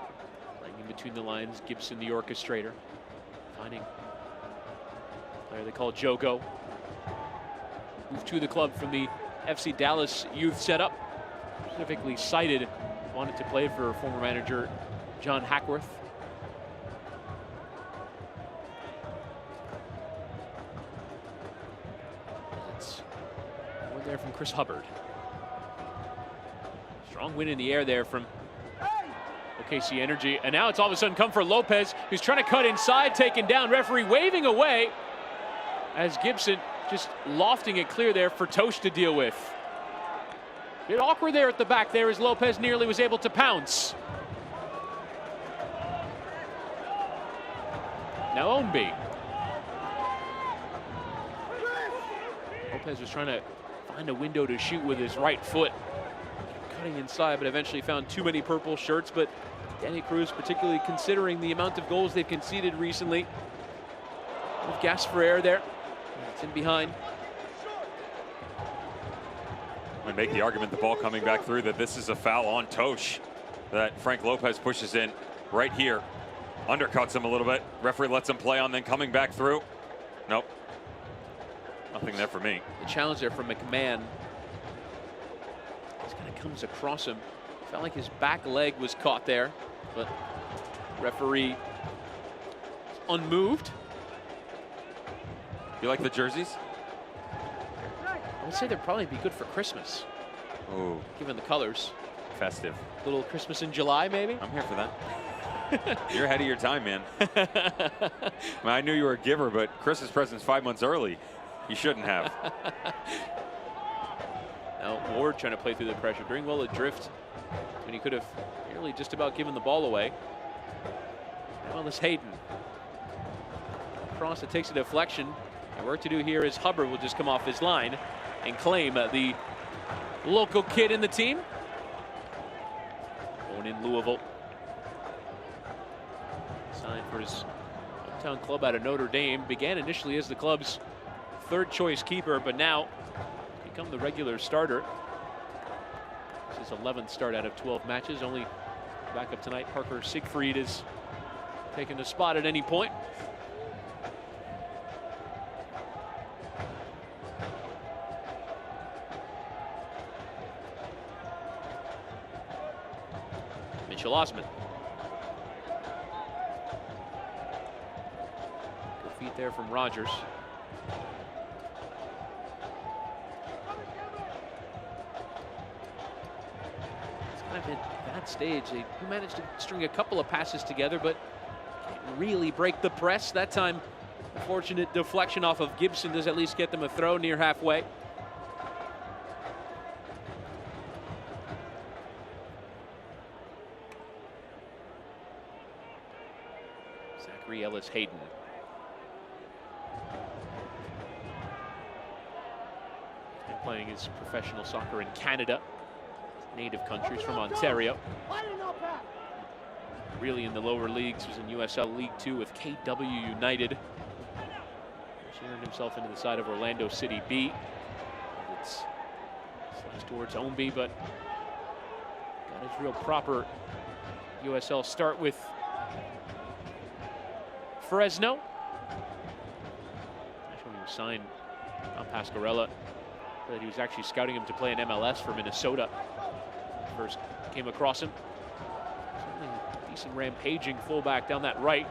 playing in between the lines. Gibson, the orchestrator, finding a player they call Jogo. Moved to the club from the FC Dallas youth setup. Specifically cited, wanted to play for former manager John Hackworth. It's one there from Chris Hubbard. Strong win in the air there from OKC Energy. And now it's all of a sudden come for Lopez, who's trying to cut inside, taken down. Referee waving away as Gibson just lofting it clear there for Tosh to deal with. Bit awkward there at the back there as Lopez nearly was able to pounce. Now Ownby. Lopez was trying to find a window to shoot with his right foot. cutting inside, but eventually found too many purple shirts. But Danny Cruz, particularly considering the amount of goals they've conceded recently. With gas for air there. It's in behind. I make the argument, the ball coming back through, that this is a foul on Tosh that Frank Lopez pushes in right here. Undercuts him a little bit. Referee lets him play on, then coming back through. Nope. Nothing there for me. The challenge there from McMahon. Just kind of comes across him. Felt like his back leg was caught there, but referee unmoved. You like the jerseys? I would say they'd probably be good for Christmas. Oh, given the colors. Festive. Little Christmas in July, maybe? I'm here for that. You're ahead of your time, man. I knew you were a giver, but Christmas present's 5 months early. You shouldn't have. Now Ward trying to play through the pressure. Dringwell adrift when he could have nearly just about given the ball away. Now this Hayden. Cross, it takes a deflection. And work to do here is Hubbard will just come off his line and claim the local kid in the team. Born in Louisville. Signed for his hometown club out of Notre Dame. Began initially as the club's third choice keeper, but now become the regular starter. This is his 11th start out of 12 matches. Only back up tonight. Parker Siegfried is taking the spot at any point. Mitchell Osman. Good feet there from Rogers. It's kind of at that stage. They managed to string a couple of passes together, but can't really break the press. That time, a fortunate deflection off of Gibson does at least get them a throw near halfway. Ellis Hayden. And playing his professional soccer in Canada. Native countries from Ontario. Really in the lower leagues, was in USL League 2 with KW United. Sharing himself into the side of Orlando City B. It's sliced towards Ownby, but got his real proper USL start with Fresno. That's when he was signed on Pasquarella. That he was actually scouting him to play in MLS for Minnesota. First came across him. Certainly a decent rampaging fullback down that right.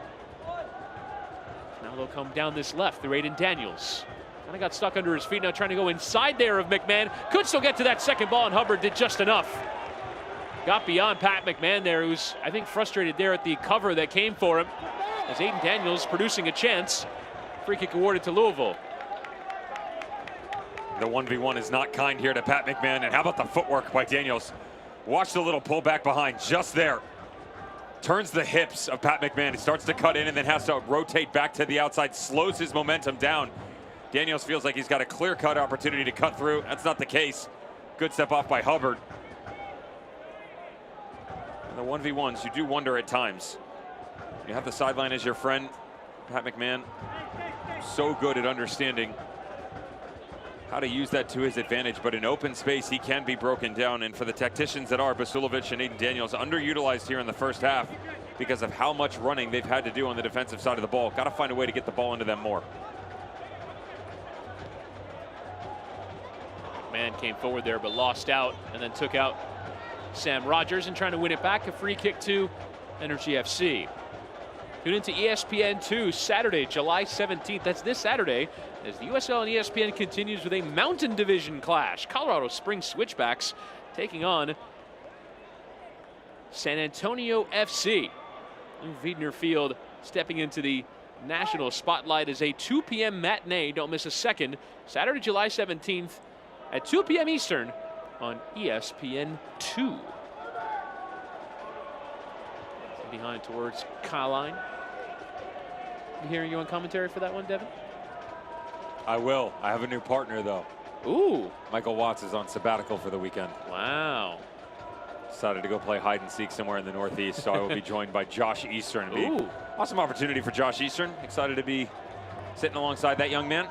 Now they'll come down this left through Aiden Daniels. Kind of got stuck under his feet, now trying to go inside there of McMahon. Could still get to that second ball, and Hubbard did just enough. Got beyond Pat McMahon there, who's, I think, frustrated there at the cover that came for him. As Aiden Daniels producing a chance. Free kick awarded to Louisville. The 1v1 is not kind here to Pat McMahon. And how about the footwork by Daniels? Watch the little pull back behind just there. Turns the hips of Pat McMahon. He starts to cut in and then has to rotate back to the outside. Slows his momentum down. Daniels feels like he's got a clear-cut opportunity to cut through. That's not the case. Good step off by Hubbard. And the 1v1s, you do wonder at times. You have the sideline as your friend. Pat McMahon, so good at understanding how to use that to his advantage, but in open space, he can be broken down. And for the tacticians that are Basulovic and Aiden Daniels, underutilized here in the first half because of how much running they've had to do on the defensive side of the ball. Got to find a way to get the ball into them more. Man came forward there, but lost out, and then took out Sam Rogers and trying to win it back. A free kick to Energy FC. Tune into ESPN2 Saturday, July 17th. That's this Saturday, as the USL and ESPN continues with a Mountain Division clash. Colorado Springs Switchbacks taking on San Antonio FC. Lou Wiedner Field stepping into the national spotlight as a 2 p.m. matinee. Don't miss a second. Saturday, July 17th at 2 p.m. Eastern on ESPN2. Behind towards Colline. You hearing you on commentary for that one, Devin? I will. I have a new partner, though. Ooh. Michael Watts is on sabbatical for the weekend. Wow. Decided to go play hide and seek somewhere in the Northeast, so I will be joined by Josh Eastern. Ooh. Awesome opportunity for Josh Eastern. Excited to be sitting alongside that young man.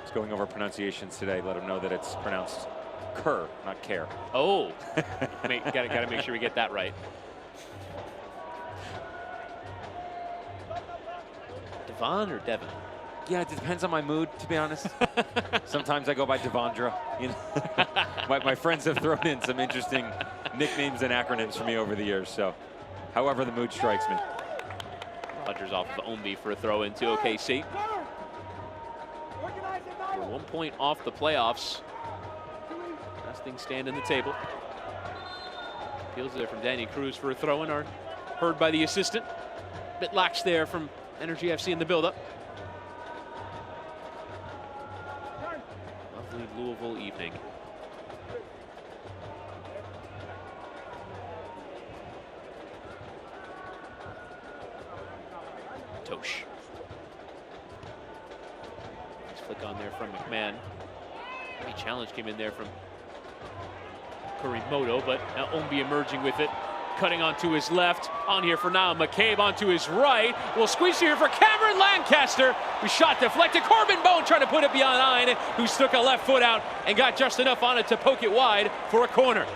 Just going over pronunciations today. Let him know that it's pronounced Kerr, not care. Oh, gotta make sure we get that right. Devon or Devon? Yeah, it depends on my mood, to be honest. Sometimes I go by Devondra. You know, my friends have thrown in some interesting nicknames and acronyms for me over the years. So, however the mood strikes me. Rogers off of Omby for a throw into OKC. We're 1 point off the playoffs. Last thing stand in the table. Appeals there from Danny Cruz for a throw-in are heard by the assistant. Bit lax there from Energy FC in the build-up. Lovely Louisville evening. Tosh. Nice flick on there from McMahon. Heavy challenge came in there from Kurimoto, but now Omby emerging with it. Cutting onto his left. On here for now. McCabe onto his right. Will squeeze here for Cameron Lancaster. Who shot deflected. Corbin Bone trying to put it beyond Ein, who stuck a left foot out and got just enough on it to poke it wide for a corner.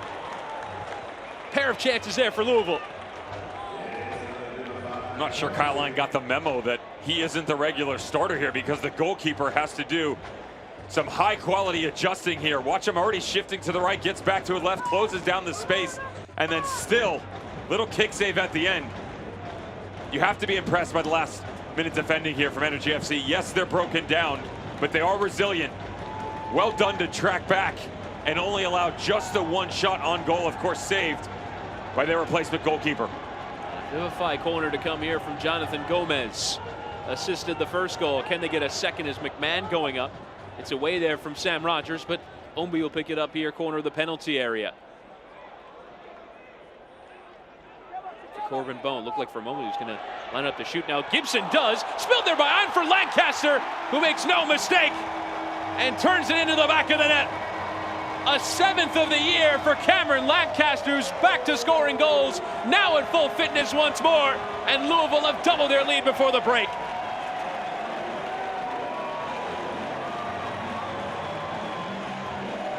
Pair of chances there for Louisville. I'm not sure Kyle Line got the memo that he isn't the regular starter here because the goalkeeper has to do some high quality adjusting here. Watch him already shifting to the right, gets back to it left, closes down the space, and then still, little kick save at the end. You have to be impressed by the last minute defending here from Energy FC. Yes, they're broken down, but they are resilient. Well done to track back and only allow just the one shot on goal, of course saved by their replacement goalkeeper. Vivify corner to come here from Jonathan Gomez. Assisted the first goal. Can they get a second as McMahon going up? It's away there from Sam Rogers, but Omby will pick it up here, corner of the penalty area. Corbin Bone looked like for a moment he was going to line up to shoot. Now Gibson does. Spilled there by Ein for Lancaster, who makes no mistake and turns it into the back of the net. A 7th of the year for Cameron Lancaster, who's back to scoring goals, now in full fitness once more, and Louisville have doubled their lead before the break.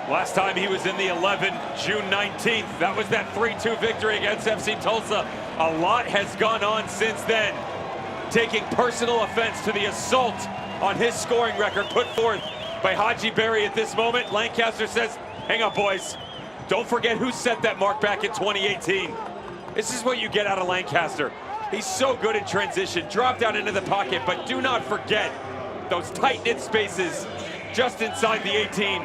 Last time he was in the 11, June 19th. That was that 3-2 victory against FC Tulsa. A lot has gone on since then. Taking personal offense to the assault on his scoring record put forth by Haji Berry at this moment. Lancaster says, hang on, boys. Don't forget who set that mark back in 2018. This is what you get out of Lancaster. He's so good in transition. Drop down into the pocket, but do not forget those tight-knit spaces just inside the 18.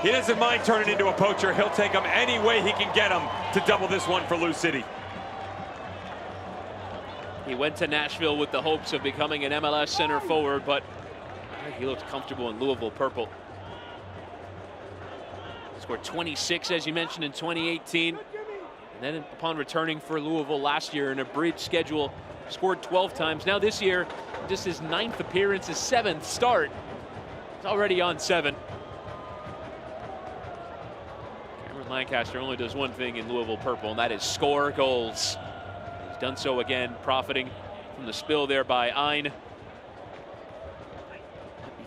He doesn't mind turning into a poacher. He'll take him any way he can get him to double this one for Lou City. He went to Nashville with the hopes of becoming an MLS center forward, but he looked comfortable in Louisville purple. Scored 26, as you mentioned, in 2018. And then upon returning for Louisville last year in a bridge schedule, scored 12 times. Now this year, just his 9th appearance, his 7th start. He's already on 7. Lancaster only does one thing in Louisville purple, and that is score goals. He's done so again, profiting from the spill there by Ein. Be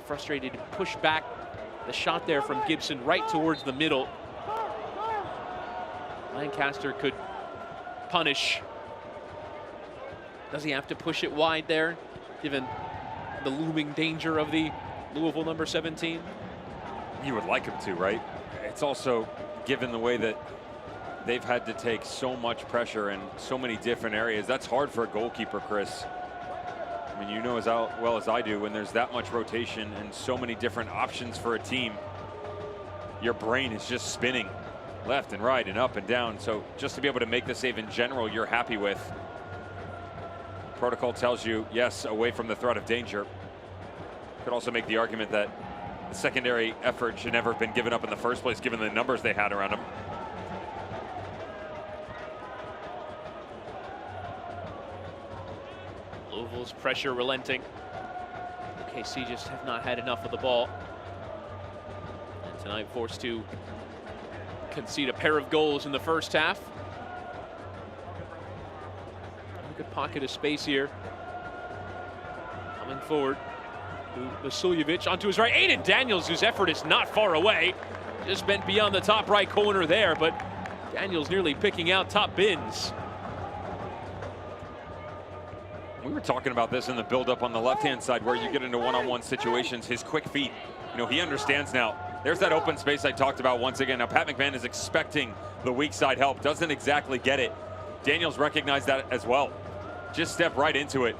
frustrated to push back the shot there from Gibson right towards the middle. Lancaster could punish. Does he have to push it wide there, given the looming danger of the Louisville number 17? You would like him to, right? It's also, given the way that they've had to take so much pressure in so many different areas, that's hard for a goalkeeper, Chris. I mean, you know as well as I do, when there's that much rotation and so many different options for a team, your brain is just spinning left and right and up and down. So just to be able to make the save in general, you're happy with. Protocol tells you, yes, away from the threat of danger. Could also make the argument that the secondary effort should never have been given up in the first place, given the numbers they had around him. Louisville's pressure relenting. OKC just have not had enough of the ball. And tonight forced to concede a pair of goals in the first half. A good pocket of space here. Coming forward. Vasiljevic onto his right. Aiden Daniels, whose effort is not far away. Just bent beyond the top right corner there, but Daniels nearly picking out top bins. We were talking about this in the build-up on the left-hand side where you get into one-on-one situations. His quick feet, you know, he understands now. There's that open space I talked about once again. Now, Pat McMahon is expecting the weak side help, doesn't exactly get it. Daniels recognized that as well. Just step right into it.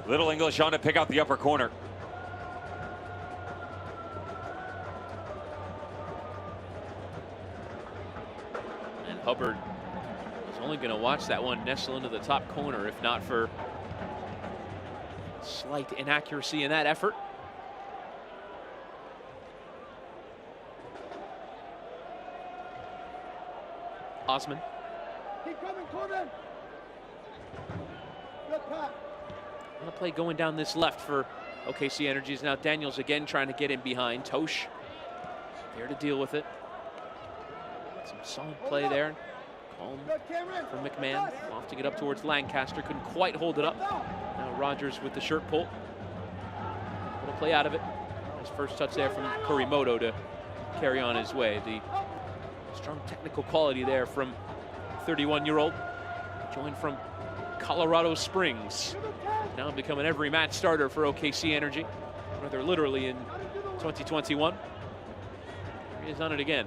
Little English on to pick out the upper corner. And Hubbard is only going to watch that one nestle into the top corner, if not for slight inaccuracy in that effort. Osman. Keep coming, Corbin. Good pass. On a play going down this left for OKC Energy is now Daniels again trying to get in behind. Tosh there to deal with it. Some solid play there. Calm from McMahon. Lofting it up towards Lancaster. Couldn't quite hold it up. Now Rogers with the shirt pull. Little play out of it. His first touch there from Kurimoto to carry on his way. The strong technical quality there from 31-year-old. Joined from Colorado Springs. Now become an every match starter for OKC Energy. Rather literally in 2021. He has done it again.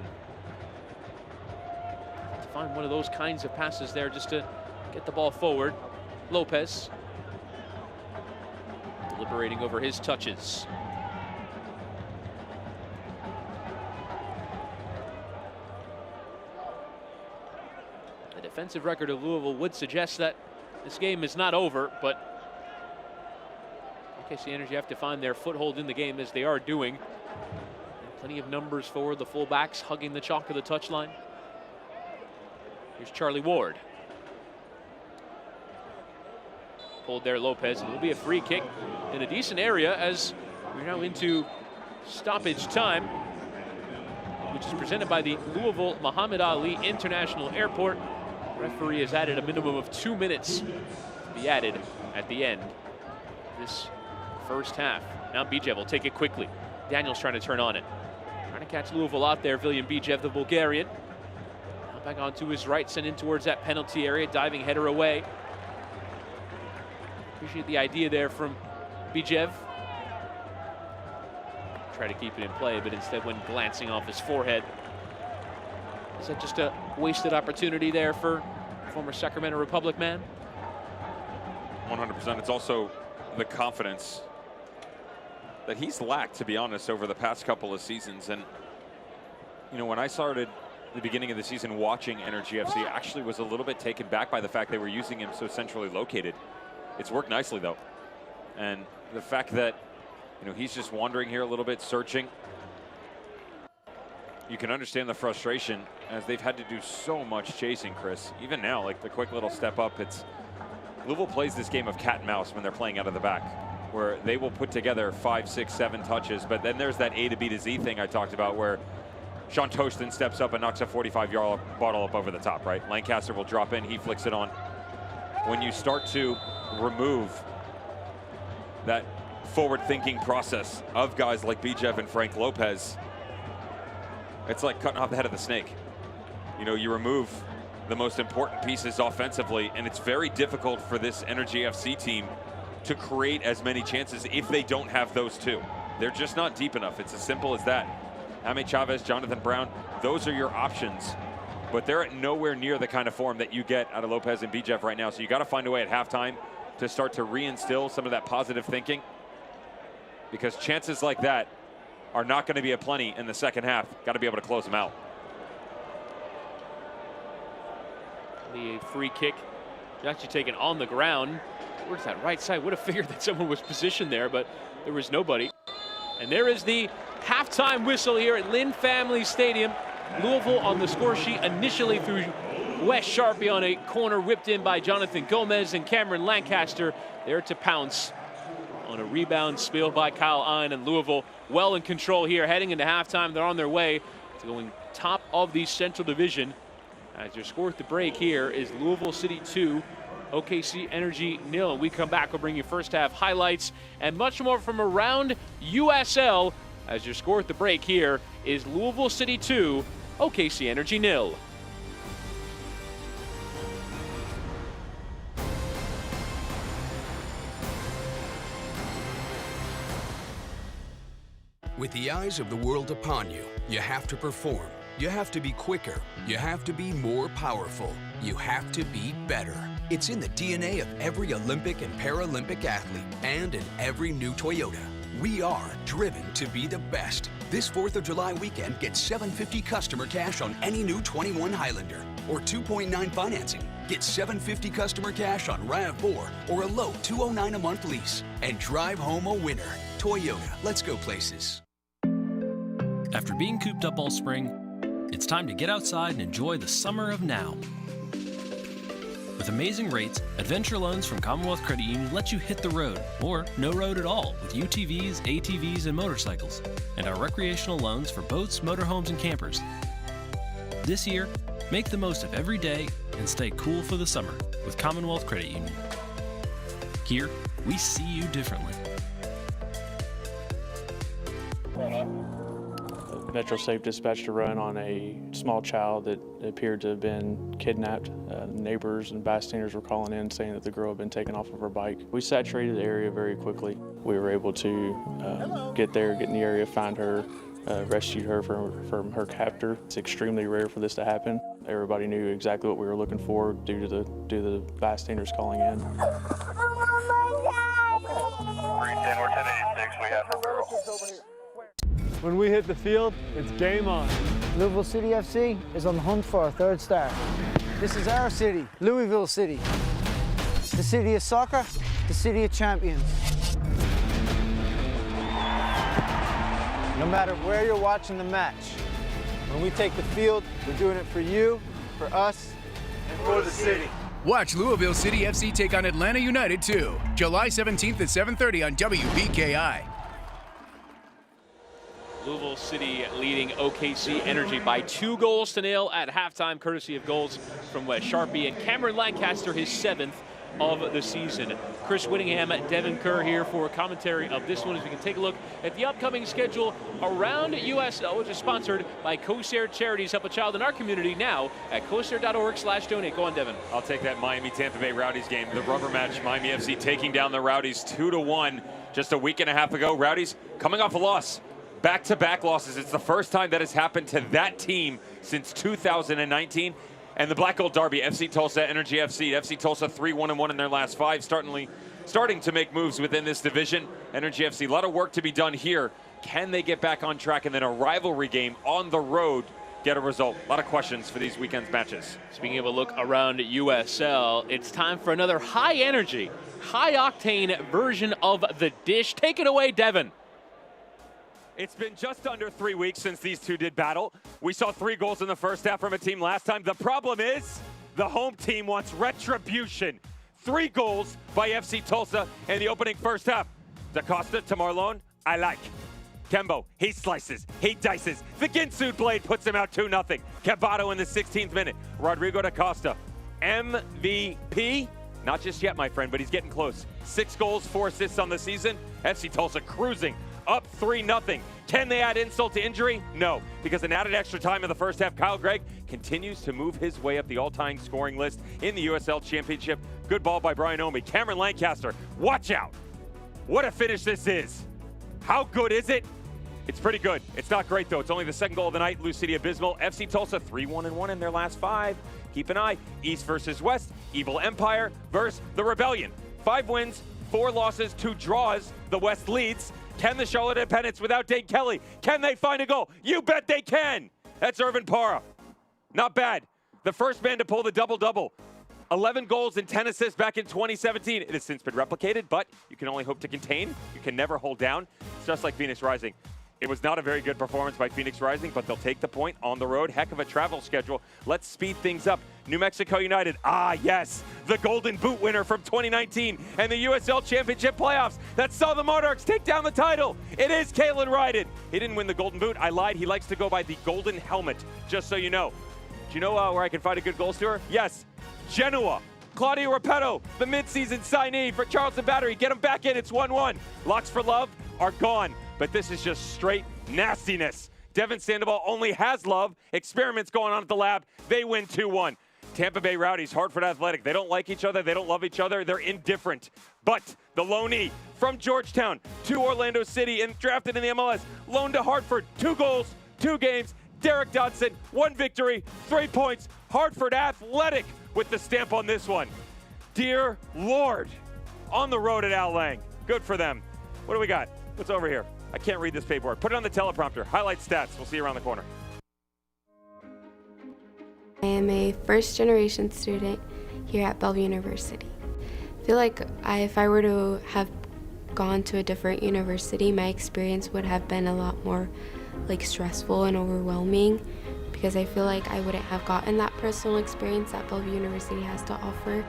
To find one of those kinds of passes there just to get the ball forward. Lopez deliberating over his touches. The defensive record of Louisville would suggest that this game is not over, but OKC Energy have to find their foothold in the game as they are doing. And plenty of numbers for the fullbacks hugging the chalk of the touchline. Here's Charlie Ward. Pulled there Lopez. It will be a free kick in a decent area as we're now into stoppage time, which is presented by the Louisville Muhammad Ali International Airport. The referee has added a minimum of 2 minutes to be added at the end of this first half. Now Bijev will take it quickly. Daniels trying to turn on it. Trying to catch Louisville out there. Viljan Bijev, the Bulgarian. Now back onto his right, sent in towards that penalty area. Diving header away. Appreciate the idea there from Bijev. Try to keep it in play, but instead went glancing off his forehead. Is that just a wasted opportunity there for former Sacramento Republic man? 100%. It's also the confidence that he's lacked, to be honest, over the past couple of seasons. And, you know, when I started the beginning of the season watching Energy FC, I actually was a little bit taken back by the fact they were using him so centrally located. It's worked nicely, though. And the fact that, you know, he's just wandering here a little bit, searching. You can understand the frustration as they've had to do so much chasing, Chris. Even now, like the quick little step up, it's Louisville plays this game of cat and mouse when they're playing out of the back, where they will put together 5, 6, 7 touches. But then there's that A to B to Z thing I talked about where Sean Tosh then steps up and knocks a 45-yard bottle up over the top, right? Lancaster will drop in, he flicks it on. When you start to remove that forward-thinking process of guys like Bijev and Frank Lopez, it's like cutting off the head of the snake. You know, you remove the most important pieces offensively, and it's very difficult for this Energy FC team to create as many chances if they don't have those two. They're just not deep enough. It's as simple as that. Jaime Chavez, Jonathan Brown, those are your options, but they're at nowhere near the kind of form that you get out of Lopez and Bijev right now. So you got to find a way at halftime to start to reinstill some of that positive thinking, because chances like that are not going to be aplenty in the second half. Got to be able to close them out. The free kick is actually taken on the ground. Where's that right side? Would have figured that someone was positioned there, but there was nobody. And there is the halftime whistle here at Lynn Family Stadium. Louisville on the score sheet initially through Wes Sharpie on a corner whipped in by Jonathan Gomez, and Cameron Lancaster there to pounce on a rebound spill by Kyle Ein, and Louisville well in control here heading into halftime. They're on their way to going top of the Central Division. As your score at the break here is Louisville City 2, OKC Energy 0. We come back, we'll bring you first half highlights and much more from around USL. As your score at the break here is Louisville City 2, OKC Energy 0. With the eyes of the world upon you, you have to perform. You have to be quicker. You have to be more powerful. You have to be better. It's in the DNA of every Olympic and Paralympic athlete and in every new Toyota. We are driven to be the best. This 4th of July weekend, get $750 customer cash on any new 21 Highlander or 2.9 financing. Get $750 customer cash on RAV4 or a low $209 a month lease and drive home a winner. Toyota, let's go places. After being cooped up all spring, it's time to get outside and enjoy the summer of now. With amazing rates, Adventure Loans from Commonwealth Credit Union let you hit the road, or no road at all, with UTVs, ATVs, and motorcycles, and our recreational loans for boats, motorhomes, and campers. This year, make the most of every day and stay cool for the summer with Commonwealth Credit Union. Here, we see you differently. Metro Safe dispatched a run on a small child that appeared to have been kidnapped. Neighbors and bystanders were calling in saying that the girl had been taken off of her bike. We saturated the area very quickly. We were able to get there, get in the area, find her, rescue her from her captor. It's extremely rare for this to happen. Everybody knew exactly what we were looking for due to the bystanders calling in. 310 or 1086, we have her girl. When we hit the field, it's game on. Louisville City FC is on the hunt for our 3rd star. This is our city, Louisville City. The city of soccer, the city of champions. No matter where you're watching the match, when we take the field, we're doing it for you, for us, and for the city. Watch Louisville City FC take on Atlanta United 2, July 17th at 7:30 on WBKI. Louisville City leading OKC Energy by 2-0 at halftime, courtesy of goals from Wes Sharpie and Cameron Lancaster, his 7th of the season. Chris Whittingham, Devin Kerr here for a commentary of this one as we can take a look at the upcoming schedule around USL, which is sponsored by CoSare Charities. Help a child in our community now at CoSare.org/donate. Go on, Devin. I'll take that Miami-Tampa Bay Rowdies game. The rubber match, Miami FC taking down the Rowdies 2-1 just a week and a half ago. Rowdies coming off a loss. Back-to-back losses. It's the first time that has happened to that team since 2019. And the Black Gold Derby, FC Tulsa, Energy FC. FC Tulsa 3-1-1 in their last 5, starting to make moves within this division. Energy FC, a lot of work to be done here. Can they get back on track and then a rivalry game on the road get a result? A lot of questions for these weekend's matches. Speaking of a look around USL, it's time for another high-energy, high-octane version of the dish. Take it away, Devin. It's been just under 3 weeks since these two did battle. We saw 3 goals in the first half from a team last time. The problem is the home team wants retribution. 3 goals by FC Tulsa in the opening first half. Da Costa to Marlon, I like. Kembo, he slices, he dices. The Ginsu blade puts him out 2-0. Cabato in the 16th minute. Rodrigo da Costa, MVP? Not just yet, my friend, but he's getting close. 6 goals, 4 assists on the season. FC Tulsa cruising. Up 3-0. Can they add insult to injury? No, because an added extra time in the first half, Kyle Gregg continues to move his way up the all-time scoring list in the USL Championship. Good ball by Brian Omi. Cameron Lancaster, watch out. What a finish this is. How good is it? It's pretty good. It's not great, though. It's only the 2nd goal of the night. Lou City Abysmal. FC Tulsa 3-1-1 in their last 5. Keep an eye. East versus West. Evil Empire versus the Rebellion. 5 wins, 4 losses, 2 draws. The West leads. Can the Charlotte Independents without Dane Kelly? Can they find a goal? You bet they can. That's Irvin Parra. Not bad. The first man to pull the double-double. 11 goals and 10 assists back in 2017. It has since been replicated, but you can only hope to contain. You can never hold down. It's just like Phoenix Rising. It was not a very good performance by Phoenix Rising, but they'll take the point on the road. Heck of a travel schedule. Let's speed things up. New Mexico United, yes, the Golden Boot winner from 2019 and the USL Championship playoffs that saw the Monarchs take down the title. It is Kalen Ryden. He didn't win the Golden Boot. I lied. He likes to go by the Golden Helmet, just so you know. Do you know where I can find a good goal scorer? Yes, Genoa. Claudio Repetto, the midseason signee for Charleston Battery. Get him back in. It's 1-1. Locks for love are gone, but this is just straight nastiness. Devin Sandoval only has love. Experiments going on at the lab. They win 2-1. Tampa Bay Rowdies, Hartford Athletic. They don't like each other. They don't love each other. They're indifferent. But the loanee from Georgetown to Orlando City and drafted in the MLS, loaned to Hartford. 2 goals, 2 games. Derek Dodson, 1 victory, 3 points. Hartford Athletic with the stamp on this one. Dear Lord, on the road at Al Lang. Good for them. What do we got? What's over here? I can't read this paperwork. Put it on the teleprompter. Highlight stats. We'll see you around the corner. I am a first-generation student here at Bellevue University. I feel like if I were to have gone to a different university, my experience would have been a lot more stressful and overwhelming, because I feel like I wouldn't have gotten that personal experience that Bellevue University has to offer.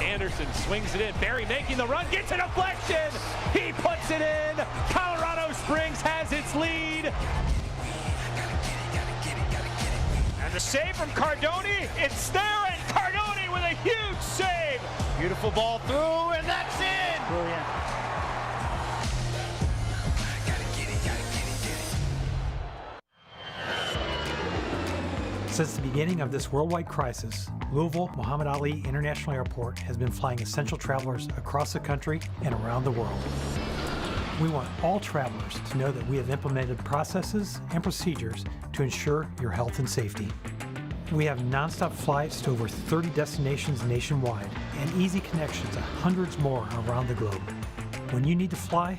Anderson swings it in. Barry making the run, gets a deflection. He puts it in. Colorado Springs has its lead. And the save from Cardoni. It's there, and Cardoni with a huge save. Beautiful ball through, and that's in. Brilliant. Since the beginning of this worldwide crisis, Louisville Muhammad Ali International Airport has been flying essential travelers across the country and around the world. We want all travelers to know that we have implemented processes and procedures to ensure your health and safety. We have nonstop flights to over 30 destinations nationwide and easy connections to hundreds more around the globe. When you need to fly,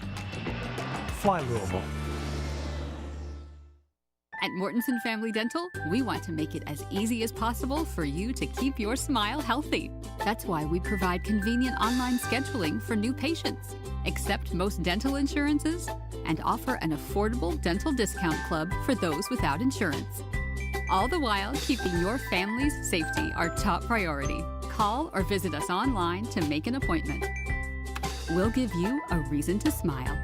fly Louisville. At Mortensen Family Dental, we want to make it as easy as possible for you to keep your smile healthy. That's why we provide convenient online scheduling for new patients, accept most dental insurances, and offer an affordable dental discount club for those without insurance. All the while keeping your family's safety our top priority. Call or visit us online to make an appointment. We'll give you a reason to smile.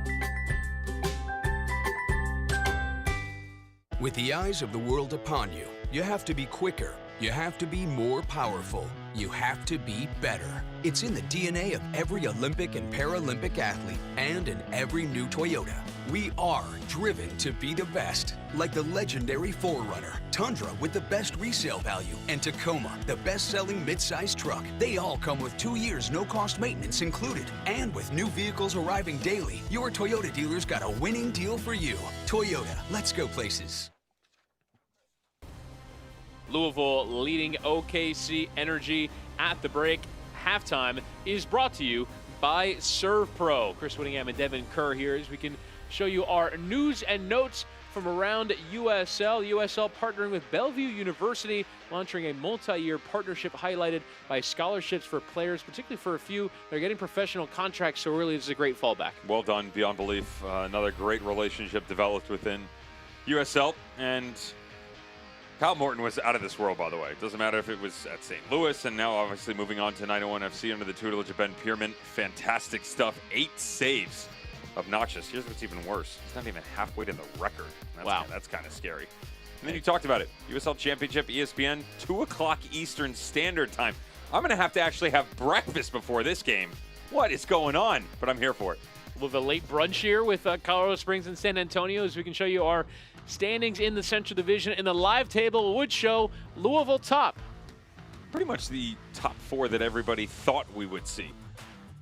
With the eyes of the world upon you, you have to be quicker. You have to be more powerful. You have to be better. It's in the DNA of every Olympic and Paralympic athlete and in every new Toyota. We are driven to be the best, like the legendary 4Runner, Tundra with the best resale value, and Tacoma, the best-selling midsize truck. They all come with 2 years no-cost maintenance included. And with new vehicles arriving daily, your Toyota dealer's got a winning deal for you. Toyota, let's go places. Louisville leading OKC Energy at the break. Halftime is brought to you by Serve Pro. Chris Whittingham and Devin Kerr here as we can show you our news and notes from around USL. USL partnering with Bellevue University, launching a multi-year partnership highlighted by scholarships for players, particularly for a few. They're getting professional contracts so early. This is a great fallback. Well done, beyond belief. Another great relationship developed within USL. And Kyle Morton was out of this world, by the way. It doesn't matter if it was at St. Louis and now obviously moving on to 901 FC under the tutelage of Ben Pierman. Fantastic stuff. 8 saves. Obnoxious. Here's what's even worse. He's not even halfway to the record. Wow. That's kind of scary. And then you talked about it. USL Championship, ESPN, 2 o'clock Eastern Standard Time. I'm going to have to actually have breakfast before this game. What is going on? But I'm here for it. With a late brunch here with Colorado Springs and San Antonio, as we can show you our standings in the Central Division. And the live table would show Louisville top. Pretty much the top 4 that everybody thought we would see.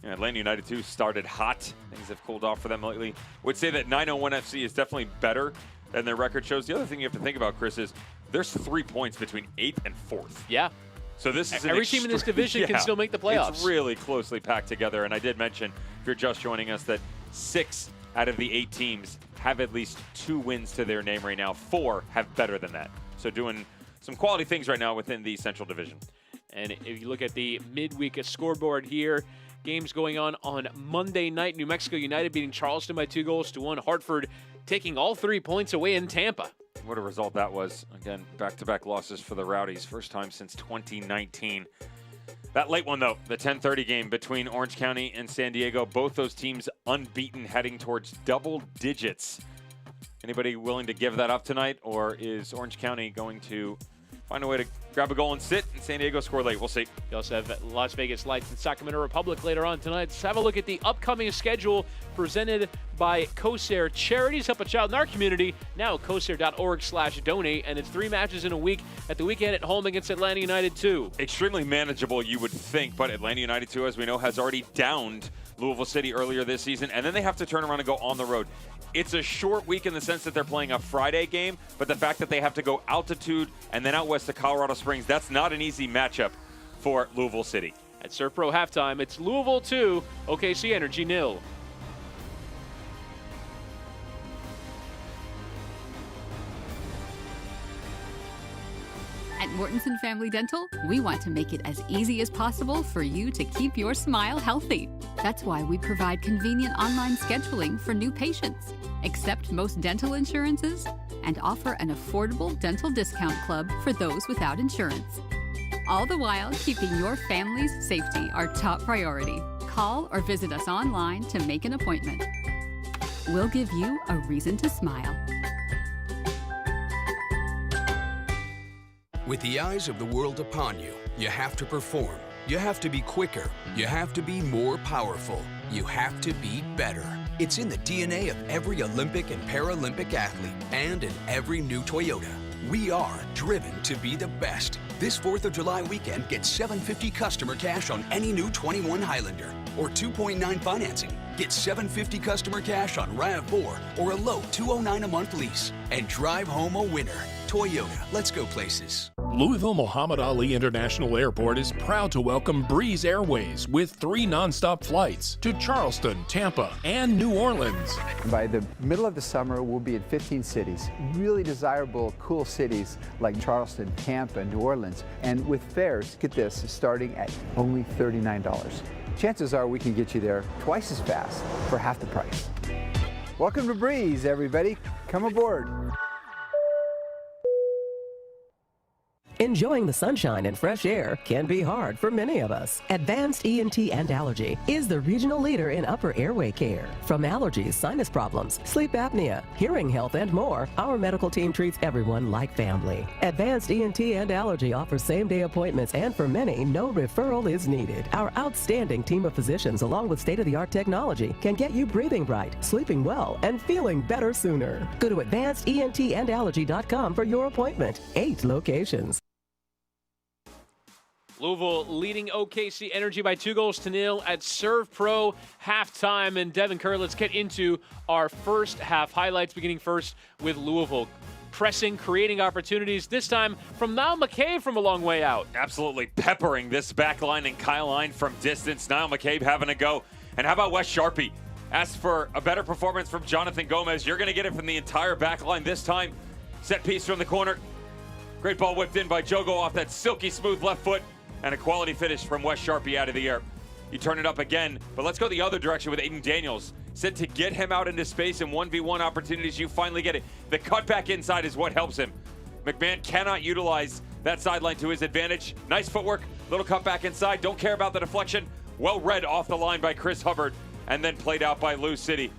Atlanta United, too, started hot. Things have cooled off for them lately. Would say that 901 FC is definitely better than their record shows. The other thing you have to think about, Chris, is there's 3 points between 8th and 4th. Yeah. So this is every team in this division can still make the playoffs. It's really closely packed together. And I did mention, if you're just joining us, that 6 out of the 8 teams have at least 2 wins to their name right now. 4 have better than that. So doing some quality things right now within the Central Division. And if you look at the midweek scoreboard here, games going on Monday night. New Mexico United beating Charleston by 2-1. Hartford taking all 3 points away in Tampa. What a result that was. Again, back-to-back losses for the Rowdies. First time since 2019. That late one, though, the 10:30 game between Orange County and San Diego. Both those teams unbeaten, heading towards double digits. Anybody willing to give that up tonight, or is Orange County going to find a way to grab a goal and sit, and San Diego score late? We'll see. You also have Las Vegas Lights and Sacramento Republic later on tonight. Let's have a look at the upcoming schedule presented by COSAIR Charities. Help a child in our community. Now, cosair.org/donate, and it's 3 matches in a week at the weekend at home against Atlanta United 2. Extremely manageable, you would think, but Atlanta United 2, as we know, has already downed Louisville City earlier this season, and then they have to turn around and go on the road. It's a short week in the sense that they're playing a Friday game, but the fact that they have to go altitude and then out west to Colorado Springs, that's not an easy matchup for Louisville City. At Surf Pro halftime, it's Louisville 2, OKC Energy 0. At Mortensen Family Dental, we want to make it as easy as possible for you to keep your smile healthy. That's why we provide convenient online scheduling for new patients, accept most dental insurances, and offer an affordable dental discount club for those without insurance. All the while keeping your family's safety our top priority. Call or visit us online to make an appointment. We'll give you a reason to smile. With the eyes of the world upon you, you have to perform. You have to be quicker. You have to be more powerful. You have to be better. It's in the DNA of every Olympic and Paralympic athlete and in every new Toyota. We are driven to be the best. This 4th of July weekend, get $750 customer cash on any new 21 Highlander or 2.9 financing. Get $750 customer cash on RAV4 or a low $209 a month lease and drive home a winner. Toyota, let's go places. Louisville Muhammad Ali International Airport is proud to welcome Breeze Airways with 3 nonstop flights to Charleston, Tampa, and New Orleans. By the middle of the summer, we'll be in 15 cities, really desirable, cool cities like Charleston, Tampa, New Orleans, and with fares, get this, starting at only $39. Chances are we can get you there twice as fast for half the price. Welcome to Breeze, everybody. Come aboard. Enjoying the sunshine and fresh air can be hard for many of us. Advanced ENT and Allergy is the regional leader in upper airway care. From allergies, sinus problems, sleep apnea, hearing health, and more, our medical team treats everyone like family. Advanced ENT and Allergy offers same-day appointments, and for many, no referral is needed. Our outstanding team of physicians, along with state-of-the-art technology, can get you breathing right, sleeping well, and feeling better sooner. Go to advancedentandallergy.com for your appointment. 8 locations. Louisville leading OKC Energy by 2-0 at Serve Pro halftime. And Devin Kerr, let's get into our first half highlights, beginning first with Louisville. Pressing, creating opportunities, this time from Niall McCabe from a long way out. Absolutely peppering this back line and Kyle line from distance. Niall McCabe having a go. And how about Wes Sharpie? Asked for a better performance from Jonathan Gomez. You're going to get it from the entire back line this time. Set piece from the corner. Great ball whipped in by Jogo off that silky smooth left foot. And a quality finish from Wes Sharpie out of the air. You turn it up again, but let's go the other direction with Aiden Daniels. Said to get him out into space and 1v1 opportunities, you finally get it. The cut back inside is what helps him. McMahon cannot utilize that sideline to his advantage. Nice footwork, little cut back inside. Don't care about the deflection. Well read off the line by Chris Hubbard and then played out by Lou City.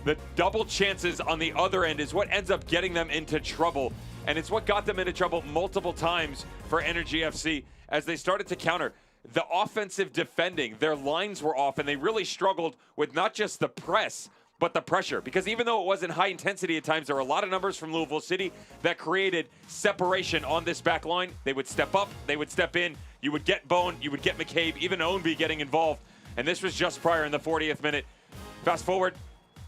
The double chances on the other end is what ends up getting them into trouble. And it's what got them into trouble multiple times for Energy FC as they started to counter. The offensive defending, their lines were off, and they really struggled with not just the press, but the pressure. Because even though it wasn't high intensity at times, there were a lot of numbers from Louisville City that created separation on this back line. They would step up, they would step in, you would get Bone, you would get McCabe, even Ownby getting involved. And this was just prior in the 40th minute. Fast forward,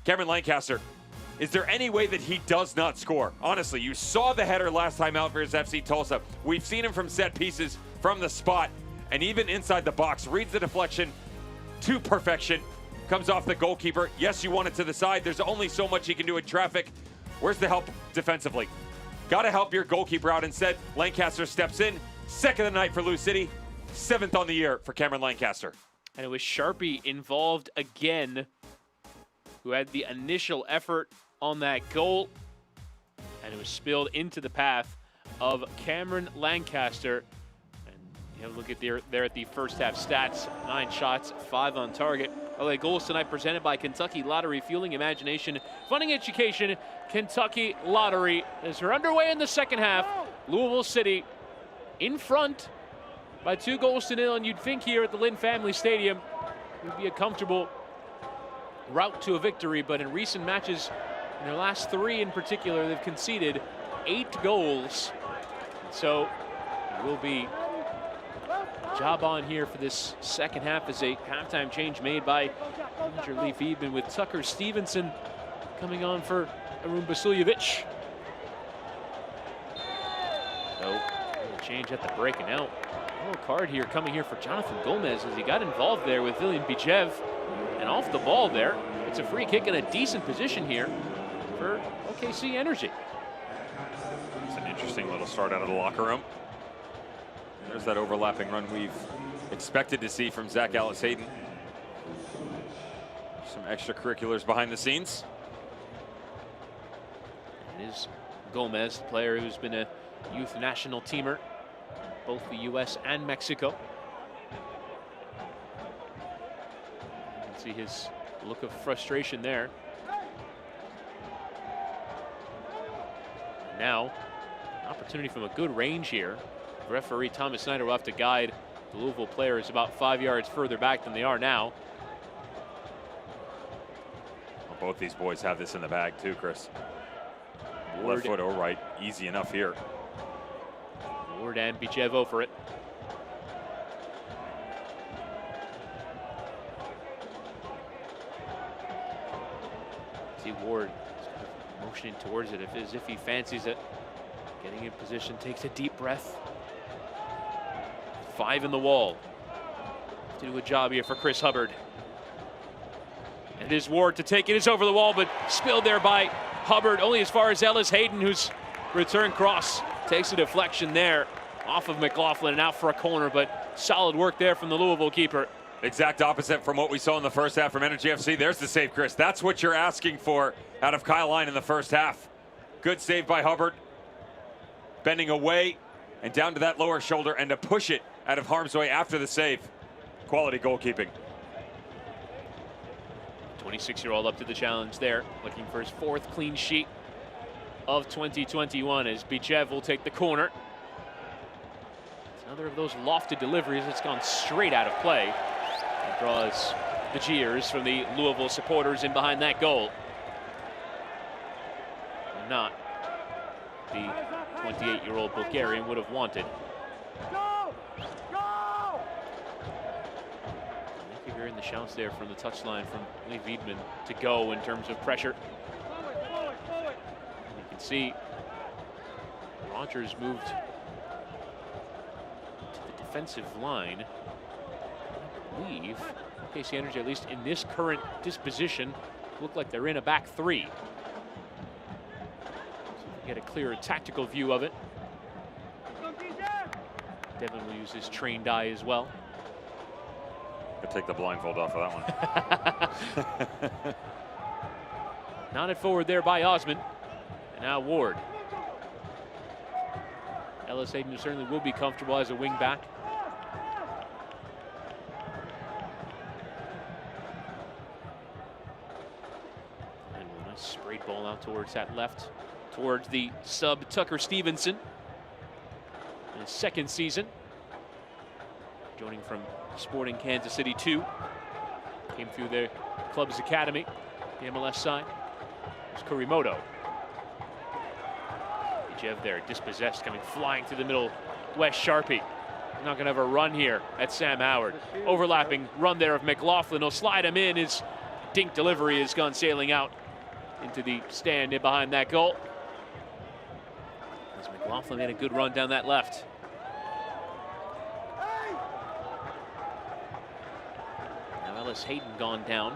Cameron Lancaster. Is there any way that he does not score? Honestly, you saw the header last time out versus FC Tulsa. We've seen him from set pieces, from the spot, and even inside the box. Reads the deflection to perfection. Comes off the goalkeeper. Yes, you want it to the side. There's only so much he can do in traffic. Where's the help defensively? Got to help your goalkeeper out. Instead, Lancaster steps in. Second of the night for Lou City. 7th on the year for Cameron Lancaster. And it was Sharpie involved again, who had the initial effort on that goal. And it was spilled into the path of Cameron Lancaster. And you have a look at there at the first half stats. 9 shots, 5 on target. LA goals tonight presented by Kentucky Lottery, fueling imagination, funding education. Kentucky Lottery as we're underway in the second half. Louisville City in front by 2-0, and you'd think here at the Lynn Family Stadium it would be a comfortable route to a victory, but in recent matches, in their last 3 in particular, they've conceded 8 goals. So it will be job on here for this second half as a halftime change made by manager Lee Fiedman, with Tucker Stevenson coming on for Arun Vasiljevic. So change at the break, and now a little card here coming here for Jonathan Gomez as he got involved there with William Bijev, and off the ball there. It's a free kick in a decent position here for OKC Energy. It's an interesting little start out of the locker room. There's that overlapping run we've expected to see from Zach Ellis-Hayden. Some extracurriculars behind the scenes. It is Gomez, the player who's been a youth national teamer, both the U.S. and Mexico. You can see his look of frustration there. Now, an opportunity from a good range here. Referee Thomas Snyder will have to guide the Louisville players about 5 yards further back than they are now. Well, both these boys have this in the bag too, Chris. Ward, left foot or right, easy enough here. Ward and Bijev over it. See Ward motioning towards it as if he fancies it. Getting in position, takes a deep breath. 5 in the wall. To do a job here for Chris Hubbard. And it is Ward to take it. It's over the wall, but spilled there by Hubbard, only as far as Ellis-Hayden, whose return cross takes a deflection there off of McLaughlin and out for a corner, but solid work there from the Louisville keeper. Exact opposite from what we saw in the first half from Energy FC. There's the save, Chris. That's what you're asking for out of Kyle Line in the first half. Good save by Hubbard. Bending away and down to that lower shoulder and to push it out of harm's way after the save. Quality goalkeeping. 26-year-old up to the challenge there, looking for his 4th clean sheet of 2021 as Bijev will take the corner. It's another of those lofted deliveries that's gone straight out of play. It draws the jeers from the Louisville supporters in behind that goal. And not the 28-year-old Bulgarian would have wanted. You're hearing the shouts there from the touchline from Lee Fiedman to go in terms of pressure. And you can see Rogers moved to the defensive line. I believe OKC Energy, at least in this current disposition, look like they're in a back 3. So we get a clearer tactical view of it. Devin will use his trained eye as well. I'll take the blindfold off of that one. Nodded forward there by Osman. And now Ward. Ellis-Hayden certainly will be comfortable as a wing back. And a nice sprayed ball out towards that left, towards the sub Tucker Stevenson. In his 2nd season, joining from Sporting Kansas City 2. Came through their club's academy, the MLS side. There's Kurimoto. Bijev there, dispossessed, coming flying through the middle. Wes Sharpie. Not going to have a run here at Sam Howard. Overlapping run there of McLaughlin. He'll slide him in. His dink delivery has gone sailing out into the stand in behind that goal. As McLaughlin made a good run down that left. Ellis-Hayden gone down.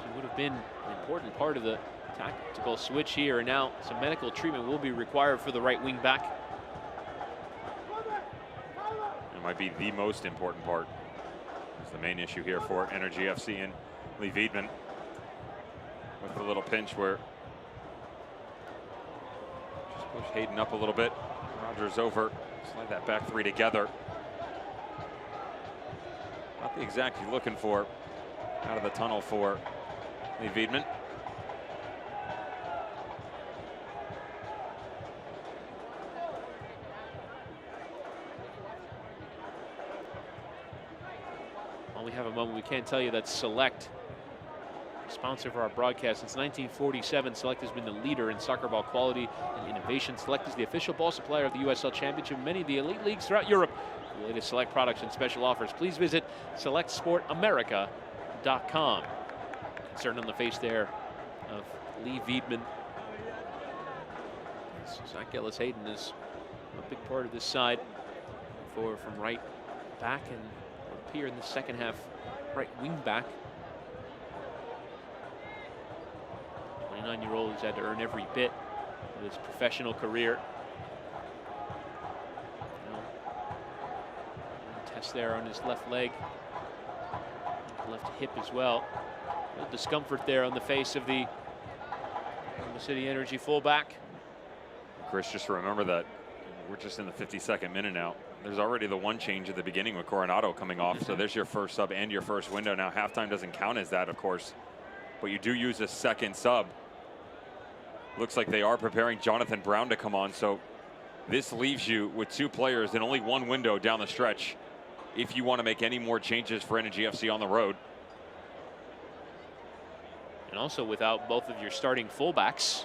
He would have been an important part of the tactical switch here, and now some medical treatment will be required for the right wing back. It might be the most important part. It's the main issue here for Energy FC and Lee Wiedman with the little pinch where just push Hayden up a little bit. Rogers over, slide that back three together. Not the exact you're looking for out of the tunnel for Lee Wiedman. While we have a moment, we can't tell you that Select, sponsor for our broadcast since 1947, Select has been the leader in soccer ball quality and innovation. Select is the official ball supplier of the USL Championship and many of the elite leagues throughout Europe. For the latest Select products and special offers, please visit selectsportamerica.com. Concern on the face there of Lee Wiedman. Zach Ellis-Hayden is a big part of this side from right back and appear in the second half right wing back. 29-year-old has had to earn every bit of his professional career. Test there on his left leg, left hip as well. A little discomfort there on the face of the Oklahoma City Energy fullback. Chris, just remember that we're just in the 52nd minute now. There's already the one change at the beginning with Coronado coming off. So there's your first sub and your first window. Now halftime doesn't count as that, of course, but you do use a second sub. Looks like they are preparing Jonathan Brown to come on. So this leaves you with two players and only one window down the stretch if you want to make any more changes for Energy FC on the road. And also without both of your starting fullbacks.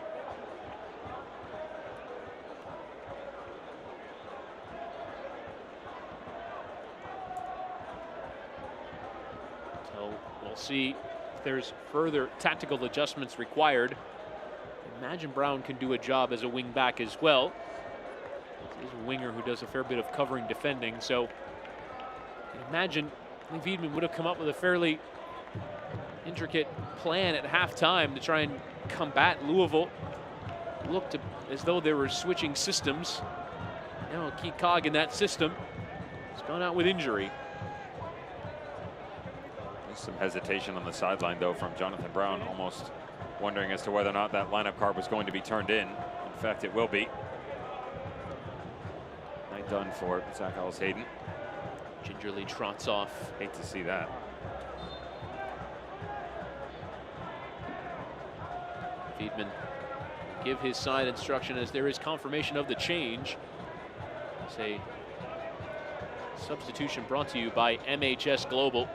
So we'll see if there's further tactical adjustments required. Imagine Brown can do a job as a wing back as well. He's a winger who does a fair bit of covering defending, so you can imagine Lee Wiedman would have come up with a fairly intricate plan at halftime to try and combat Louisville. Looked as though they were switching systems. Now a key cog in that system has gone out with injury. There's some hesitation on the sideline though from Jonathan Brown, almost wondering as to whether or not that lineup card was going to be turned in. In fact, it will be. Night done for Zach Ellis-Hayden. Gingerly trots off. Hate to see that. Wiedman give his side instruction as there is confirmation of the change. It's a substitution brought to you by MHS Global.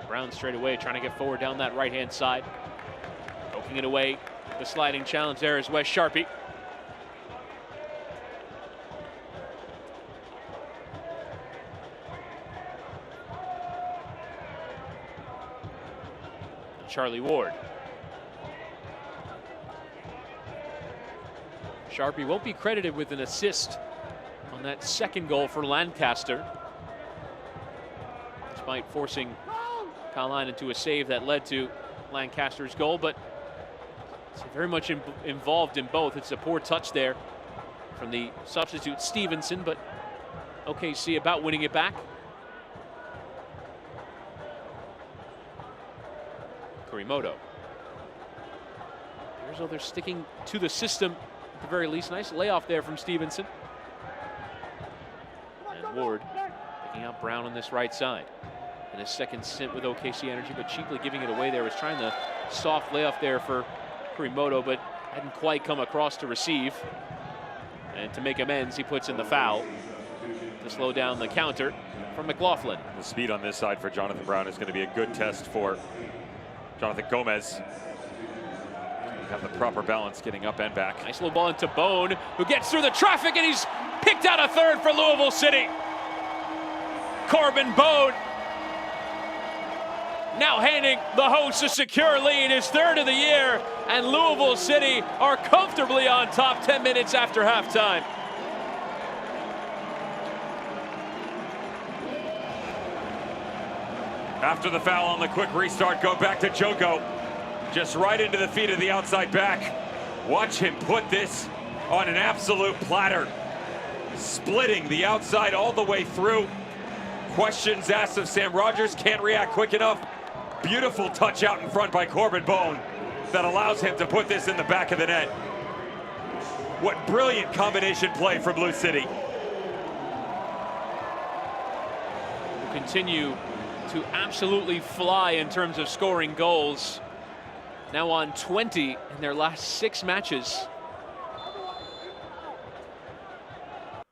Brown straight away trying to get forward down that right-hand side. Poking it away. The sliding challenge there is Wes Sharpie. Charlie Ward. Sharpie won't be credited with an assist on that second goal for Lancaster, despite forcing Colline into a save that led to Lancaster's goal, but it's very much involved in both. It's a poor touch there from the substitute Stevenson, but OKC about winning it back. Kurimoto. Here's how they're sticking to the system at the very least. Nice layoff there from Stevenson. And Ward picking out Brown on this right side. And his second stint with OKC Energy, but cheaply giving it away there. Was trying the soft layoff there for Kurimoto, but hadn't quite come across to receive. And to make amends, he puts in the foul to slow down the counter from McLaughlin. The speed on this side for Jonathan Brown is going to be a good test for Jonathan Gomez. Have the proper balance getting up and back. Nice little ball into Bone, who gets through the traffic, and he's picked out a third for Louisville City. Corbin Bone now handing the hosts a secure lead, his third of the year, and Louisville City are comfortably on top 10 minutes after halftime. After the foul on the quick restart, go back to Joko. Just right into the feet of the outside back. Watch him put this on an absolute platter. Splitting the outside all the way through. Questions asked of Sam Rogers, can't react quick enough. Beautiful touch out in front by Corbin Bone that allows him to put this in the back of the net. What brilliant combination play from Blue City. Will continue to absolutely fly in terms of scoring goals. Now on 20 in their last 6 matches.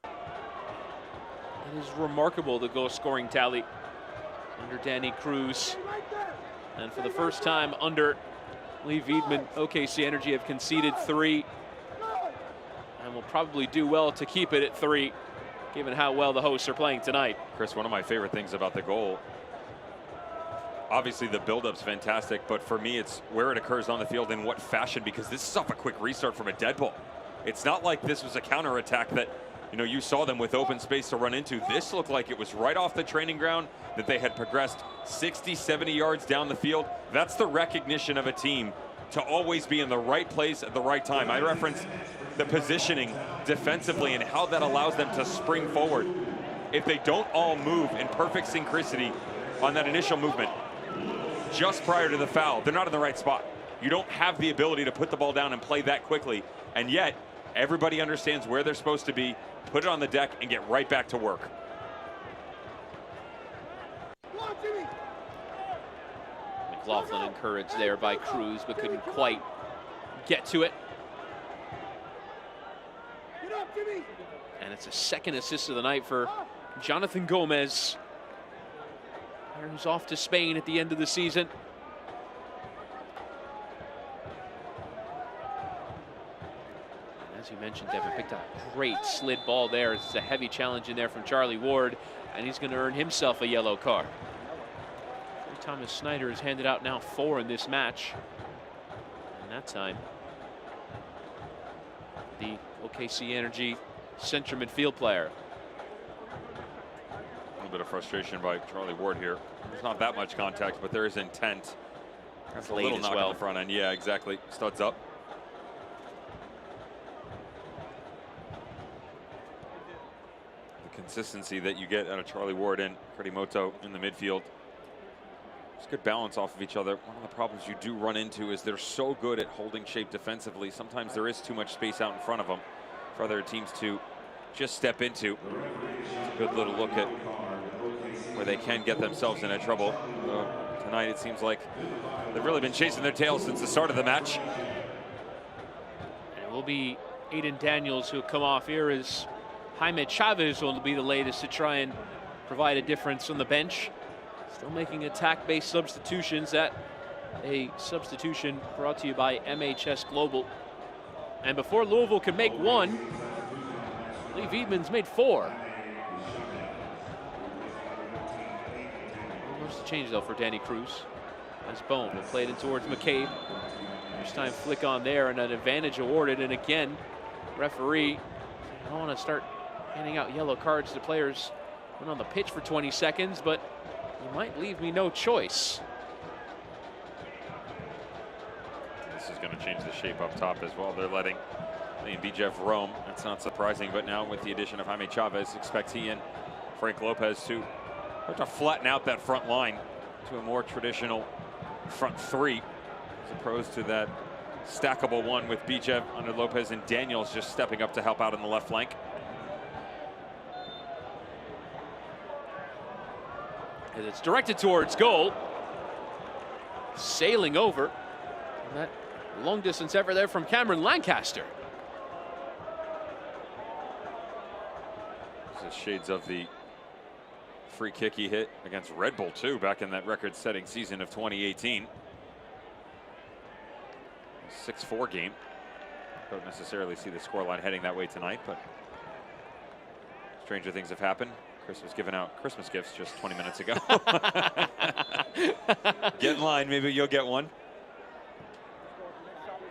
It is remarkable, the goal scoring tally under Danny Cruz. And for the first time under Lee Wiedemann, OKC Energy have conceded 3 and will probably do well to keep it at 3, given how well the hosts are playing tonight. Chris, one of my favorite things about the goal, obviously the build-up's fantastic, but for me it's where it occurs on the field, in what fashion, because this is off a quick restart from a dead ball. It's not like this was a counterattack that, you know, you saw them with open space to run into. This looked like it was right off the training ground, that they had progressed 60, 70 yards down the field. That's the recognition of a team, to always be in the right place at the right time. I referenced the positioning defensively and how that allows them to spring forward. If they don't all move in perfect synchronicity on that initial movement, just prior to the foul, they're not in the right spot. You don't have the ability to put the ball down and play that quickly, and yet everybody understands where they're supposed to be, put it on the deck, and get right back to work. McLaughlin encouraged there by Cruz, but couldn't quite get to it. And it's a second assist of the night for Jonathan Gomez, who's off to Spain at the end of the season. And as you mentioned, Devin picked a great slid ball there. It's a heavy challenge in there from Charlie Ward, and he's going to earn himself a yellow card. Thomas Snyder has handed out now 4 in this match. And that time, the OKC Energy center midfield player. A little bit of frustration by Charlie Ward here. There's not that much contact, but there is intent. That's a little knock on the front end. Yeah, exactly. Studs up. The consistency that you get out of Charlie Ward and Kredimoto in the midfield. It's good balance off of each other. One of the problems you do run into is they're so good at holding shape defensively. Sometimes there is too much space out in front of them for other teams to just step into. It's a good little look at where they can get themselves into trouble. Tonight it seems like they've really been chasing their tails since the start of the match. And it will be Aiden Daniels who'll come off here, as Jaime Chavez will be the latest to try and provide a difference on the bench. Still making attack-based substitutions. At a substitution brought to you by MHS Global. And before Louisville can make 1, Lee Wiedemann's made 4. Almost a change though for Danny Cruz. As Bone will play it in towards McCabe. First time flick on there and an advantage awarded. And again, referee, I don't want to start handing out yellow cards to players went on the pitch for 20 seconds, but you might leave me no choice. This is going to change the shape up top as well. They're letting Bijev roam. That's not surprising, but now with the addition of Jaime Chavez, expect he and Frank Lopez to start to flatten out that front line to a more traditional front 3, as opposed to that stackable one with Bijev under Lopez and Daniels just stepping up to help out on the left flank. As it's directed towards goal. Sailing over. And that long distance effort there from Cameron Lancaster. This is shades of the free kick he hit against Red Bull too, back in that record-setting season of 2018. 6-4 game. Don't necessarily see the scoreline heading that way tonight, but stranger things have happened. Chris was giving out Christmas gifts just 20 minutes ago. Get in line, maybe you'll get one.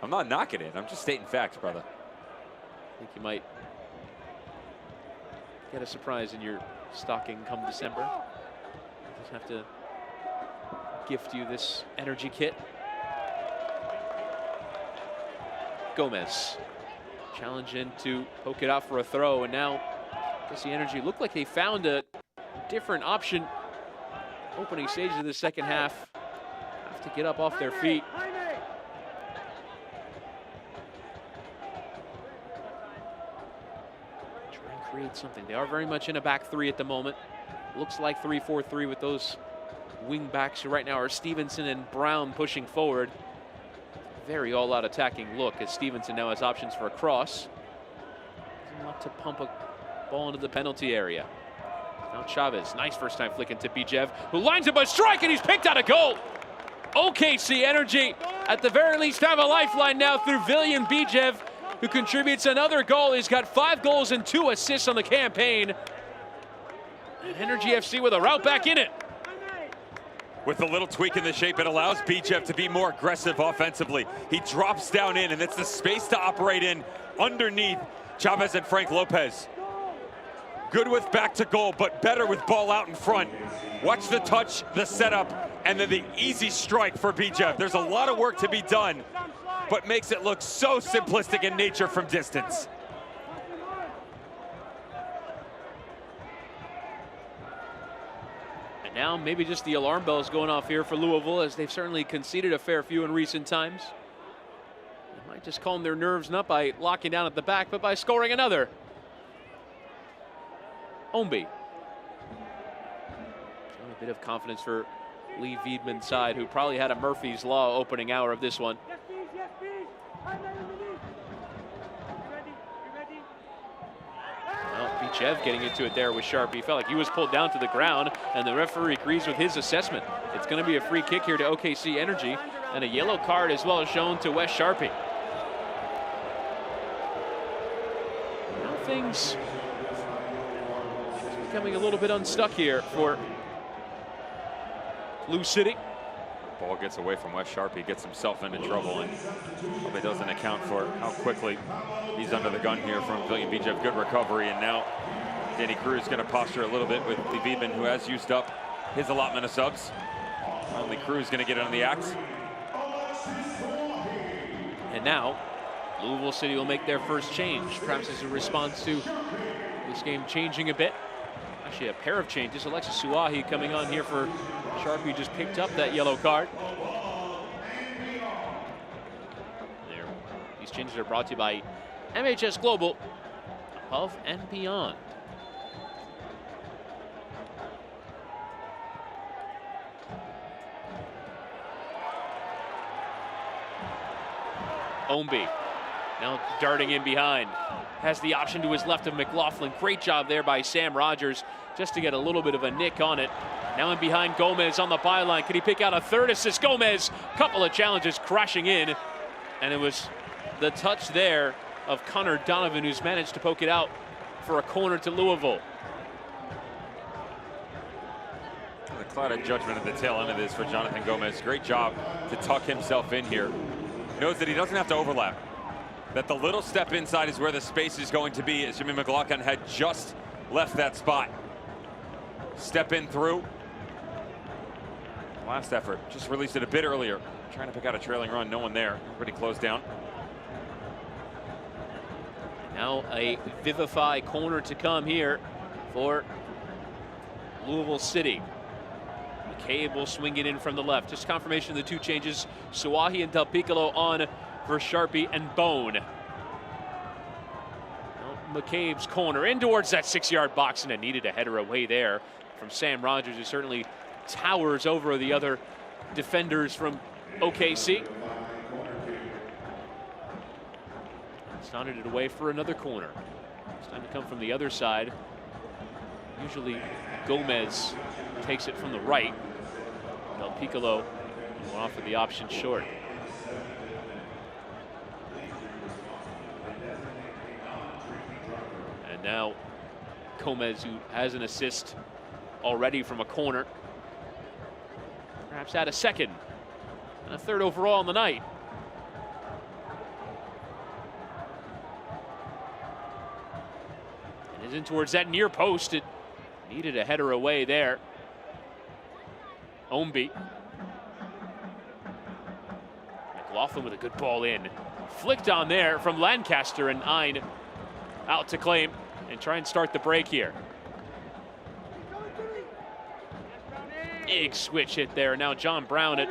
I'm not knocking it, I'm just stating facts, brother. I think you might get a surprise in your stocking come December. You just have to gift you this energy kit. Gomez challenging to poke it out for a throw, and now OKC Energy looked like they found a different option. Opening stage of the second half, have to get up off their feet. Try and create something. They are very much in a back three at the moment. Looks like 3-4-3 with those wing backs who right now are Stevenson and Brown pushing forward. Very all-out attacking look as Stevenson now has options for a cross. Doesn't want to pump a ball into the penalty area. Now Chavez, nice first time flick into Bijev, who lines up a strike, and he's picked out a goal. OKC Energy, at the very least, have a lifeline now through Villian Bijev, who contributes another goal. He's got 5 goals and 2 assists on the campaign. And Energy FC with a route back in it. With a little tweak in the shape, it allows Bijev to be more aggressive offensively. He drops down in, and it's the space to operate in underneath Chavez and Frank Lopez. Good with back to goal, but better with ball out in front. Watch the touch, the setup, and then the easy strike for Bijev. There's a lot of work to be done, but makes it look so simplistic in nature from distance. And now maybe just the alarm bells going off here for Louisville, as they've certainly conceded a fair few in recent times. They might just calm their nerves not by locking down at the back, but by scoring another. Omby. Showing a bit of confidence for Lee Wiedman's side, who probably had a Murphy's Law opening hour of this one. Well, Bijev getting into it there with Sharpie. Felt like he was pulled down to the ground, and the referee agrees with his assessment. It's going to be a free kick here to OKC Energy, and a yellow card as well shown to Wes Sharpie. Now things becoming a little bit unstuck here for Lou City. Ball gets away from Wes Sharpie, gets himself into trouble, and probably doesn't account for how quickly he's under the gun here from Villian Bijev. Good recovery, and now Danny Cruz going to posture a little bit with Lee Wiedman, who has used up his allotment of subs. Only Cruz going to get on the axe. And now Louisville City will make their first change, perhaps as a response to this game changing a bit. Actually, a pair of changes. Alexis Suahi coming on here for Sharpie, just picked up that yellow card. There. These changes are brought to you by MHS Global, above and beyond. Omby now darting in behind. Has the option to his left of McLaughlin. Great job there by Sam Rogers just to get a little bit of a nick on it. Now in behind Gomez on the byline. Could he pick out a third assist? Gomez, couple of challenges crashing in. And it was the touch there of Connor Donovan, who's managed to poke it out for a corner to Louisville. The cloud of judgment at the tail end of this for Jonathan Gomez. Great job to tuck himself in here. Knows that he doesn't have to overlap. That the little step inside is where the space is going to be, as Jimmy McLaughlin had just left that spot. Step in through. Last effort, just released it a bit earlier. Trying to pick out a trailing run, no one there. Pretty closed down. Now a Vivify corner to come here for Louisville City. McCabe will swing it in from the left. Just confirmation of the 2 changes. Suahi and Del Piccolo on for Sharpie and Bone. Now McCabe's corner in towards that 6-yard box, and it needed a header away there from Sam Rogers, who certainly towers over the other defenders from OKC. Snotted it away for another corner. It's time to come from the other side. Usually Gomez takes it from the right. Del Piccolo will offer the option short. And now Gomez, who has an assist already from a corner, perhaps add a second and a third overall on the night. And is in towards that near post. It needed a header away there. Omby McLaughlin with a good ball in. Flicked on there from Lancaster, and Ein out to claim and try and start the break here. Big switch hit there. Now John Brown at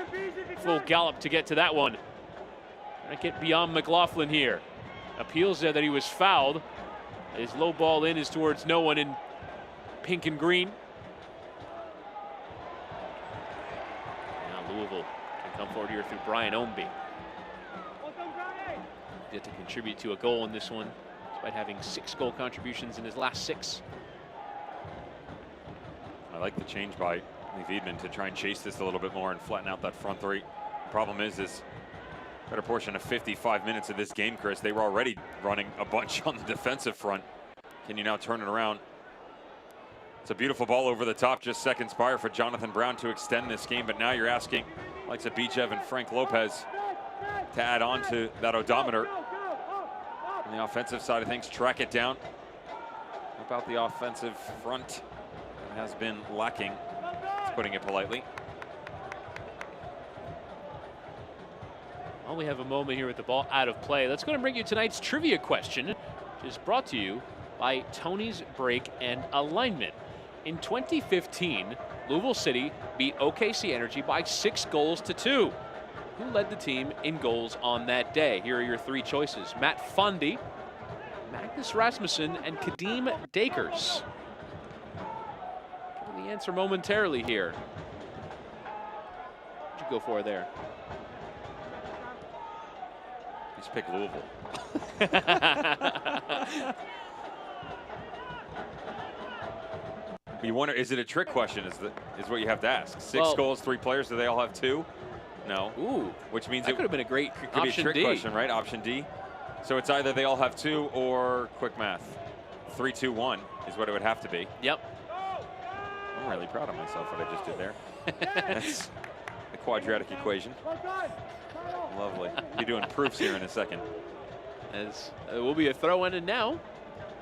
full gallop to get to that one. Trying to get beyond McLaughlin here. Appeals there that he was fouled. His low ball in is towards no one in pink and green. Now Louisville can come forward here through Brian Omby. Get to contribute to a goal in this one, despite having 6 goal contributions in his last 6. I like the change by Wiedemann to try and chase this a little bit more and flatten out that front three. Problem is better portion of 55 minutes of this game, Chris, they were already running a bunch on the defensive front. Can you now turn it around? It's a beautiful ball over the top, just seconds prior for Jonathan Brown to extend this game, but now you're asking likes of Bijev and Frank Lopez to add on to that odometer. On the offensive side of things, track it down. About the offensive front, it has been lacking, putting it politely. Well, we have a moment here with the ball out of play. Let's go and bring you tonight's trivia question, which is brought to you by Tony's Break and Alignment. In 2015, Louisville City beat OKC Energy by 6 goals to 2. Who led the team in goals on that day? Here are your 3 choices: Matt Fondy, Magnus Rasmussen, and Kadeem Dakers. The answer momentarily here. What'd you go for there? Let's pick Louisville. You wonder, is it a trick question? Is what you have to ask. 6 goals, 3 players. Do they all have 2? No. Ooh. Which means that could have been a great could be a trick question, right? Option D. So it's either they all have 2 or, quick math, 3, 2, 1 is what it would have to be. Yep. I'm really proud of myself what I just did there. That's the quadratic equation. Lovely. Be doing proofs here in a second. As it will be a throw in, and now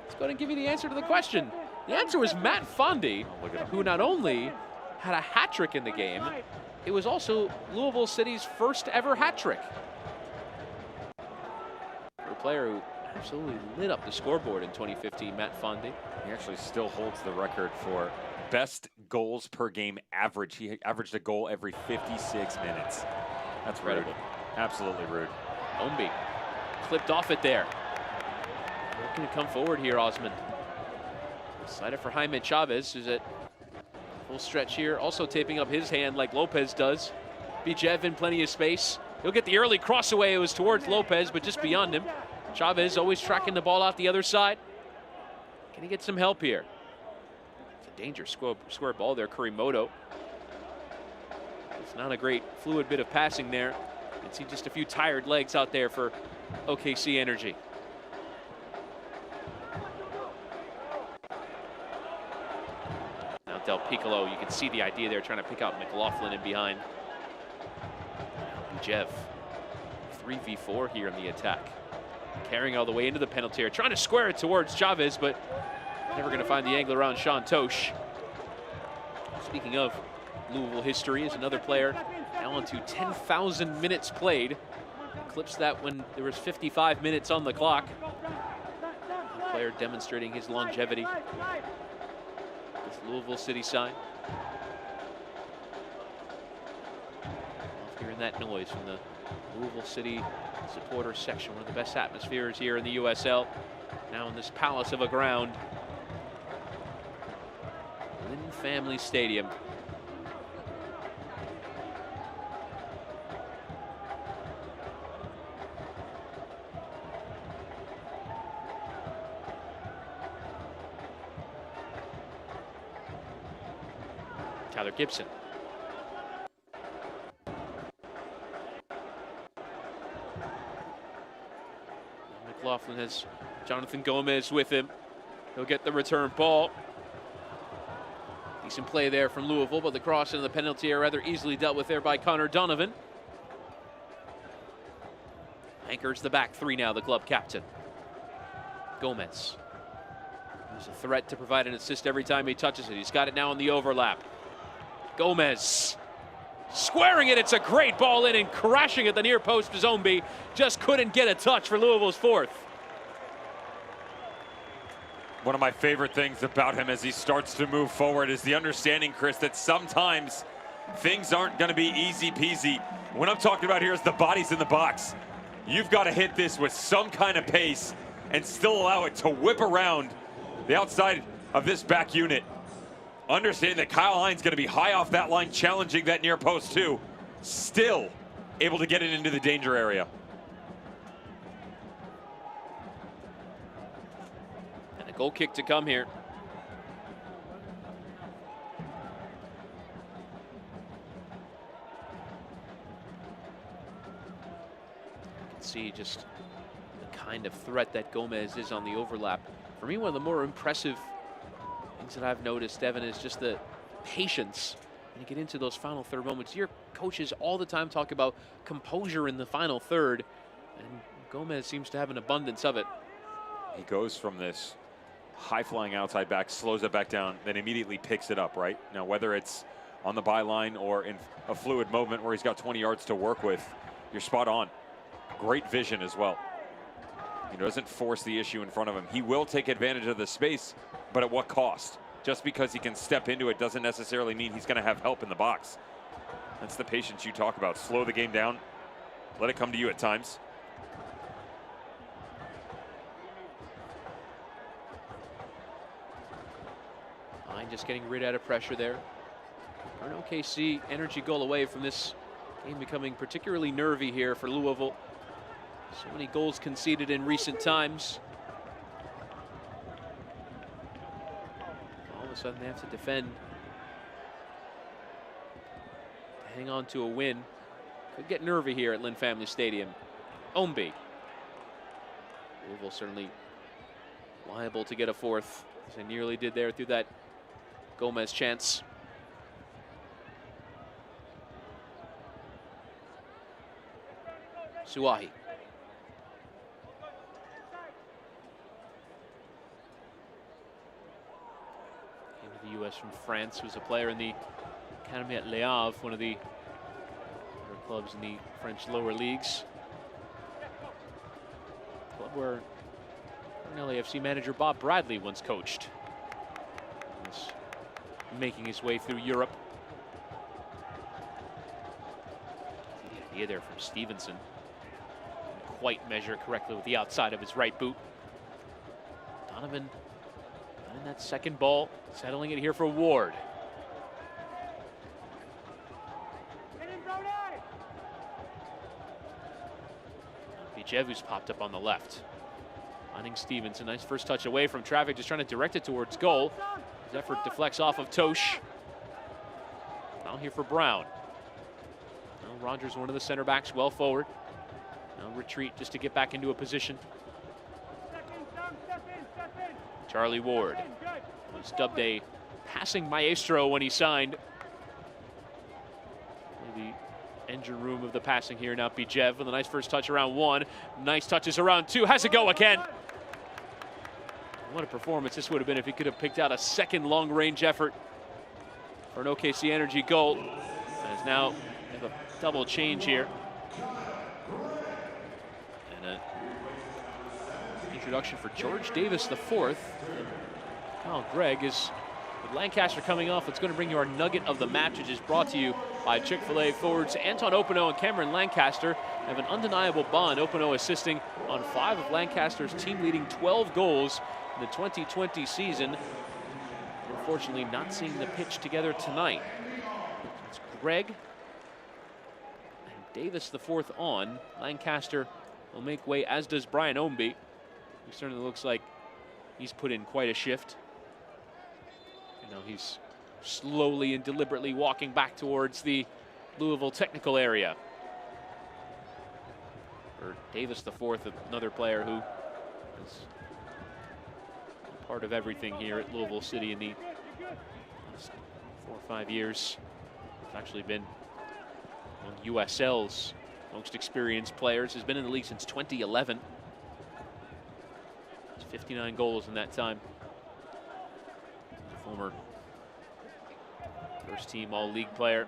let's go ahead and give you the answer to the question. The answer was Matt Fondy, who not only had a hat trick in the game, it was also Louisville City's first ever hat trick. For a player who absolutely lit up the scoreboard in 2015, Matt Fondy. He actually still holds the record for best goals per game average. He averaged a goal every 56 minutes. That's rude. Absolutely rude. Omby clipped off it there. Looking to come forward here, Osmond. Slider for Jaime Chavez, who's at full stretch here. Also taping up his hand like Lopez does. Bijev in plenty of space. He'll get the early cross away. It was towards Lopez, but just beyond him. Chavez always tracking the ball out the other side. Can he get some help here? It's a dangerous square ball there, Kurimoto. It's not a great fluid bit of passing there. You can see just a few tired legs out there for OKC Energy. Now Del Piccolo, you can see the idea there, trying to pick out McLaughlin in behind. Bijev, 3v4 here in the attack. Carrying all the way into the penalty area, trying to square it towards Chavez, but never going to find the angle around Sean Tosh. Speaking of Louisville history, is another player now on to 10,000 minutes played. Eclipsed that when there was 55 minutes on the clock. A player demonstrating his longevity. This Louisville City sign. Hearing that noise from the Louisville City supporter section, one of the best atmospheres here in the USL. Now in this palace of a ground. Lynn Family Stadium. Tyler Gibson. McLaughlin has Jonathan Gomez with him. He'll get the return ball. Decent play there from Louisville, but the cross into the penalty area rather easily dealt with there by Connor Donovan. Anchors the back three now, the club captain. Gomez. There's a threat to provide an assist every time he touches it. He's got it now in the overlap. Gomez squaring it. It's a great ball in, and crashing at the near post is Ombi. Just couldn't get a touch for Louisville's fourth. One of my favorite things about him as he starts to move forward is the understanding, Chris, that sometimes things aren't going to be easy peasy. What I'm talking about here is the bodies in the box. You've got to hit this with some kind of pace and still allow it to whip around the outside of this back unit. Understanding that Kyle Hines going to be high off that line, challenging that near post too. Still able to get it into the danger area. And a goal kick to come here. You can see just the kind of threat that Gomez is on the overlap. For me, one of the more impressive things that I've noticed, Evan, is just the patience when you get into those final third moments. Your coaches all the time talk about composure in the final third, and Gomez seems to have an abundance of it. He goes from this high-flying outside back, slows it back down, then immediately picks it up, right? Now, whether it's on the byline or in a fluid moment where he's got 20 yards to work with, you're spot on. Great vision as well. He doesn't force the issue in front of him. He will take advantage of the space, but at what cost? Just because he can step into it doesn't necessarily mean he's going to have help in the box. That's the patience you talk about. Slow the game down. Let it come to you at times. Fine, just getting rid out of pressure there. An OKC Energy goal away from this game becoming particularly nervy here for Louisville. So many goals conceded in recent times. All of a sudden they have to defend to hang on to a win. Could get nervy here at Lynn Family Stadium. Ombi. Louisville certainly liable to get a fourth, as they nearly did there through that Gomez chance. Suahi. Came to the U.S. from France, was a player in the academy at Le Havre, one of the other clubs in the French lower leagues. Club where Cornell AFC manager Bob Bradley once coached. Was making his way through Europe. The idea there from Stevenson. Didn't quite measure correctly with the outside of his right boot. Donovan in that second ball, settling it here for Ward. Bijev, who's popped up on the left. Finding Stevenson, nice first touch away from traffic, just trying to direct it towards goal. His effort deflects off of Tosh. Now here for Brown. Now Rogers, one of the center backs, well forward. Now retreat just to get back into a position. Charlie Ward was dubbed a passing maestro when he signed. The engine room of the passing here now. Bijev with a nice first touch around one. Nice touches around two. Has a go again. What a performance this would have been if he could have picked out a second long-range effort for an OKC Energy goal. As now we have a double change here. And an introduction for George Davis IV. Kyle Gregg is, with Lancaster coming off, it's going to bring you our nugget of the match, which is brought to you by Chick-fil-A forwards Anton Openo and Cameron Lancaster. Have an undeniable bond. Openo assisting on 5 of Lancaster's team-leading 12 goals in the 2020 season. Unfortunately, not seeing the pitch together tonight. It's Gregg and Davis the fourth on. Lancaster will make way, as does Brian Omby, who certainly looks like he's put in quite a shift. You know, he's slowly and deliberately walking back towards the Louisville technical area. For Davis the fourth, another player who is part of everything here at Louisville City in the last 4 or 5 years. He's actually been among USL's most experienced players. Has been in the league since 2011. It's 59 goals in that time. Former first team all-league player.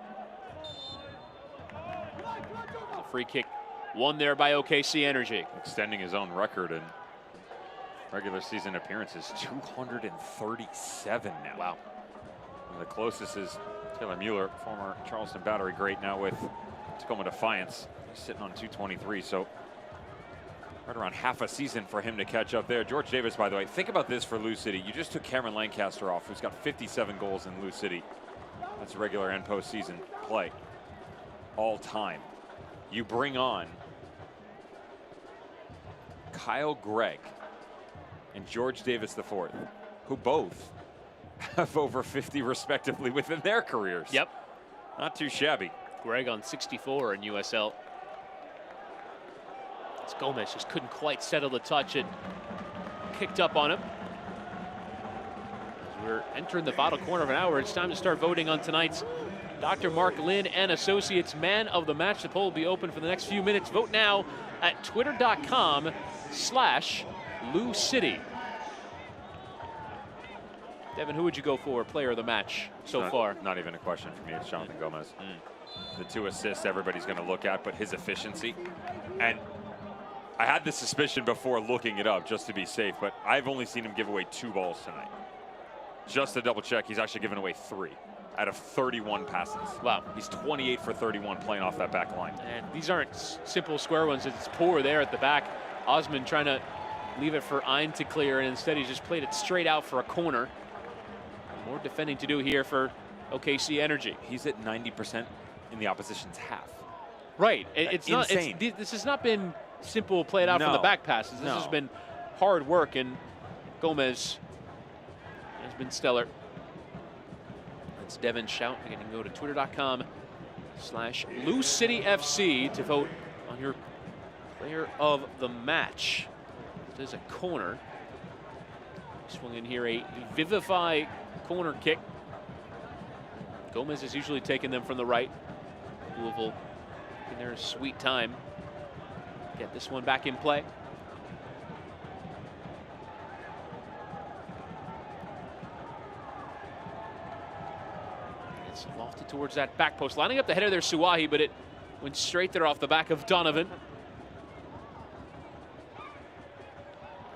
free kick won there by OKC Energy. Extending his own record in regular season appearances, 237 now. Wow. And the closest is Taylor Mueller, former Charleston Battery great, now with Tacoma Defiance. He's sitting on 223, so right around half a season for him to catch up there. George Davis, by the way, think about this for Lou City. You just took Cameron Lancaster off, who's got 57 goals in Lou City. That's regular and postseason play all time. You bring on Kyle Gregg and George Davis IV, who both have over 50 respectively within their careers. Yep. Not too shabby. Gregg on 64 in USL. As Gomez just couldn't quite settle the touch and kicked up on him. As we're entering the final quarter of an hour, it's time to start voting on tonight's Dr. Mark Lynn and Associates Man of the Match. The poll will be open for the next few minutes. Vote now at twitter.com/Lou City. Devin, who would you go for player of the match so far? Not even a question for me. It's Jonathan Gomez. The 2 assists everybody's going to look at, but his efficiency. And I had the suspicion before looking it up just to be safe, but I've only seen him give away 2 balls tonight. Just to double check, he's actually given away 3 out of 31 passes. Wow. He's 28 for 31 playing off that back line. And these aren't simple square ones. It's poor there at the back. Osman trying to leave it for Ein to clear, and instead he just played it straight out for a corner. More defending to do here for OKC Energy. He's at 90% in the opposition's half. Right. It's not insane. This has not been simple played out from the back passes. This has been hard work, and Gomez has been stellar. That's Devin Shout. You can go to twitter.com/Lou City FC to vote on your player of the match. There's a corner. Swung in here, a Vivify corner kick. Gomez is usually taking them from the right. Louisville in their sweet time. Get this one back in play. It's lofted towards that back post. Lining up the header there, Suwahi, but it went straight there off the back of Donovan.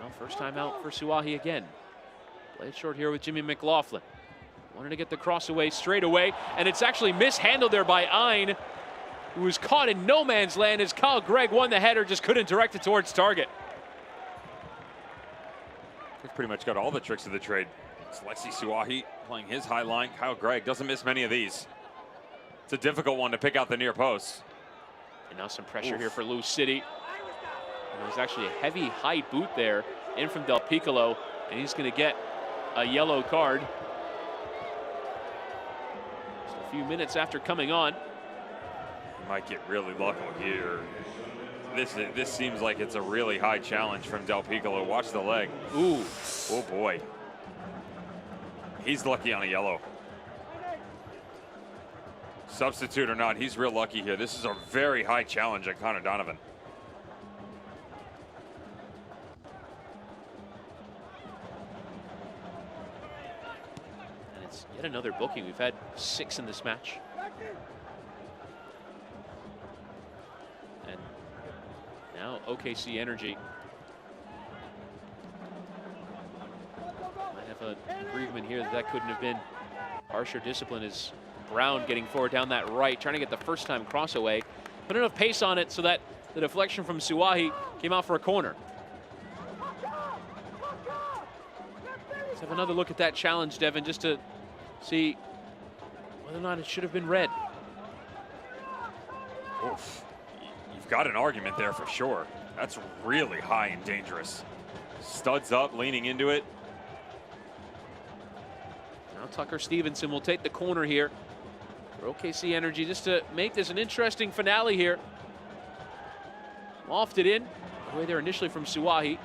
Well, first time out for Suwahi again. Played short here with Jimmy McLaughlin. Wanted to get the cross away straight away, and it's actually mishandled there by Ein, who was caught in no man's land as Kyle Gregg won the header, just couldn't direct it towards target. He's pretty much got all the tricks of the trade. It's Lexi Suwahi playing his high line. Kyle Gregg doesn't miss many of these. It's a difficult one to pick out the near post. And now some pressure here for Lou City. And it was actually a heavy high boot there in from Del Piccolo, and he's going to get a yellow card. Just a few minutes after coming on. He might get really lucky here. This seems like it's a really high challenge from Del Piccolo. Watch the leg. Ooh. Oh boy. He's lucky on a yellow. Substitute or not, he's real lucky here. This is a very high challenge on Connor Donovan. And it's yet another booking. We've had 6 in this match. And now OKC Energy might have an agreement here that couldn't have been harsher discipline as Brown getting forward down that right, trying to get the first time cross away. Put enough pace on it so that the deflection from Suwahi came out for a corner. Let's have another look at that challenge, Devin, just to see whether or not it should have been red. Oof. You've got an argument there for sure. That's really high and dangerous. Studs up, leaning into it. Now Tucker Stevenson will take the corner here for OKC Energy just to make this an interesting finale here. Lofted in, away there initially from Suwahi.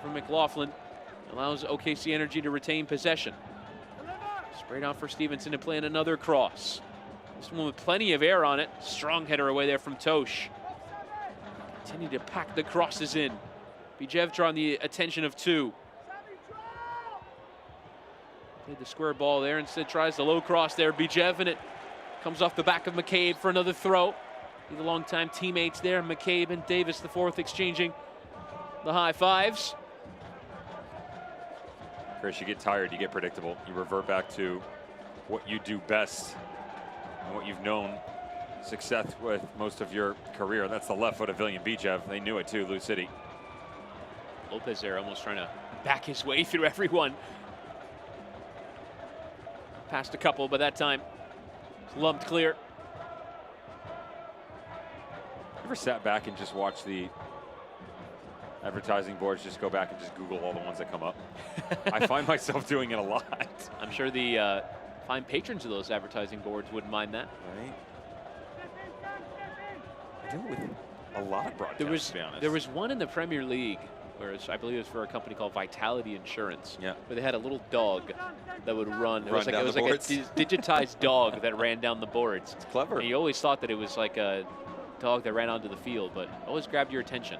From McLaughlin allows OKC Energy to retain possession. Sprayed out for Stevenson to play in another cross. This one with plenty of air on it. Strong header away there from Tosh. Continue to pack the crosses in. Bijev drawing the attention of 2. Played the square ball there, instead tries the low cross there. Bijev, and it comes off the back of McCabe for another throw. The longtime teammates there, McCabe and Davis the fourth, exchanging the high fives. Chris, you get tired, you get predictable. You revert back to what you do best and what you've known success with most of your career. That's the left foot of William Bijev. They knew it too, Lou City. Lopez there almost trying to back his way through everyone. Passed a couple, but that time lumped clear. Ever sat back and just watch the advertising boards, just go back and just Google all the ones that come up? I find myself doing it a lot. I'm sure the fine patrons of those advertising boards wouldn't mind that. Right. I do it with a lot of broadcasts, to be honest. There was one in the Premier League, where I believe it was for a company called Vitality Insurance, yeah, where they had a little dog that would run. It was like a digitized dog that ran down the boards. It's clever. And you always thought that it was like a dog that ran onto the field, but always grabbed your attention.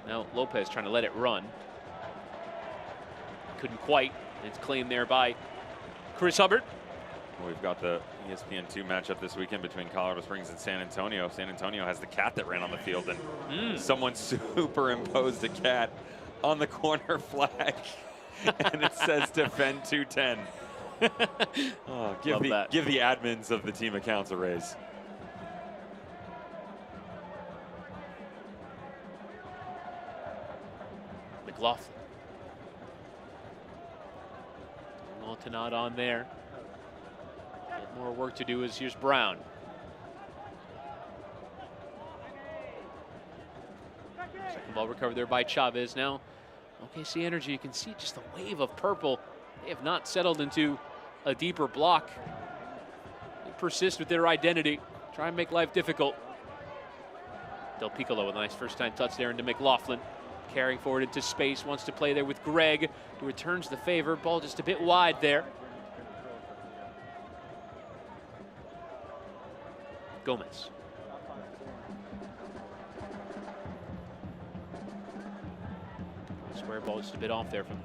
Now Lopez trying to let it run. Couldn't quite. It's claimed there by Chris Hubbard. We've got the ESPN2 matchup this weekend between Colorado Springs and San Antonio. San Antonio has the cat that ran on the field, and someone superimposed a cat on the corner flag, and it says defend 210. Oh, give the admins of the team accounts a raise. McLaughlin. Malta not on there. More work to do as here's Brown. Second ball recovered there by Chavez. Now OKC Energy, you can see just a wave of purple. They have not settled into a deeper block. They persist with their identity, try and make life difficult. Del Piccolo with a nice first time touch there into McLaughlin. Carrying forward into space, wants to play there with Greg, who returns the favor. Ball just a bit wide there. Gomez. Square ball just a bit off there from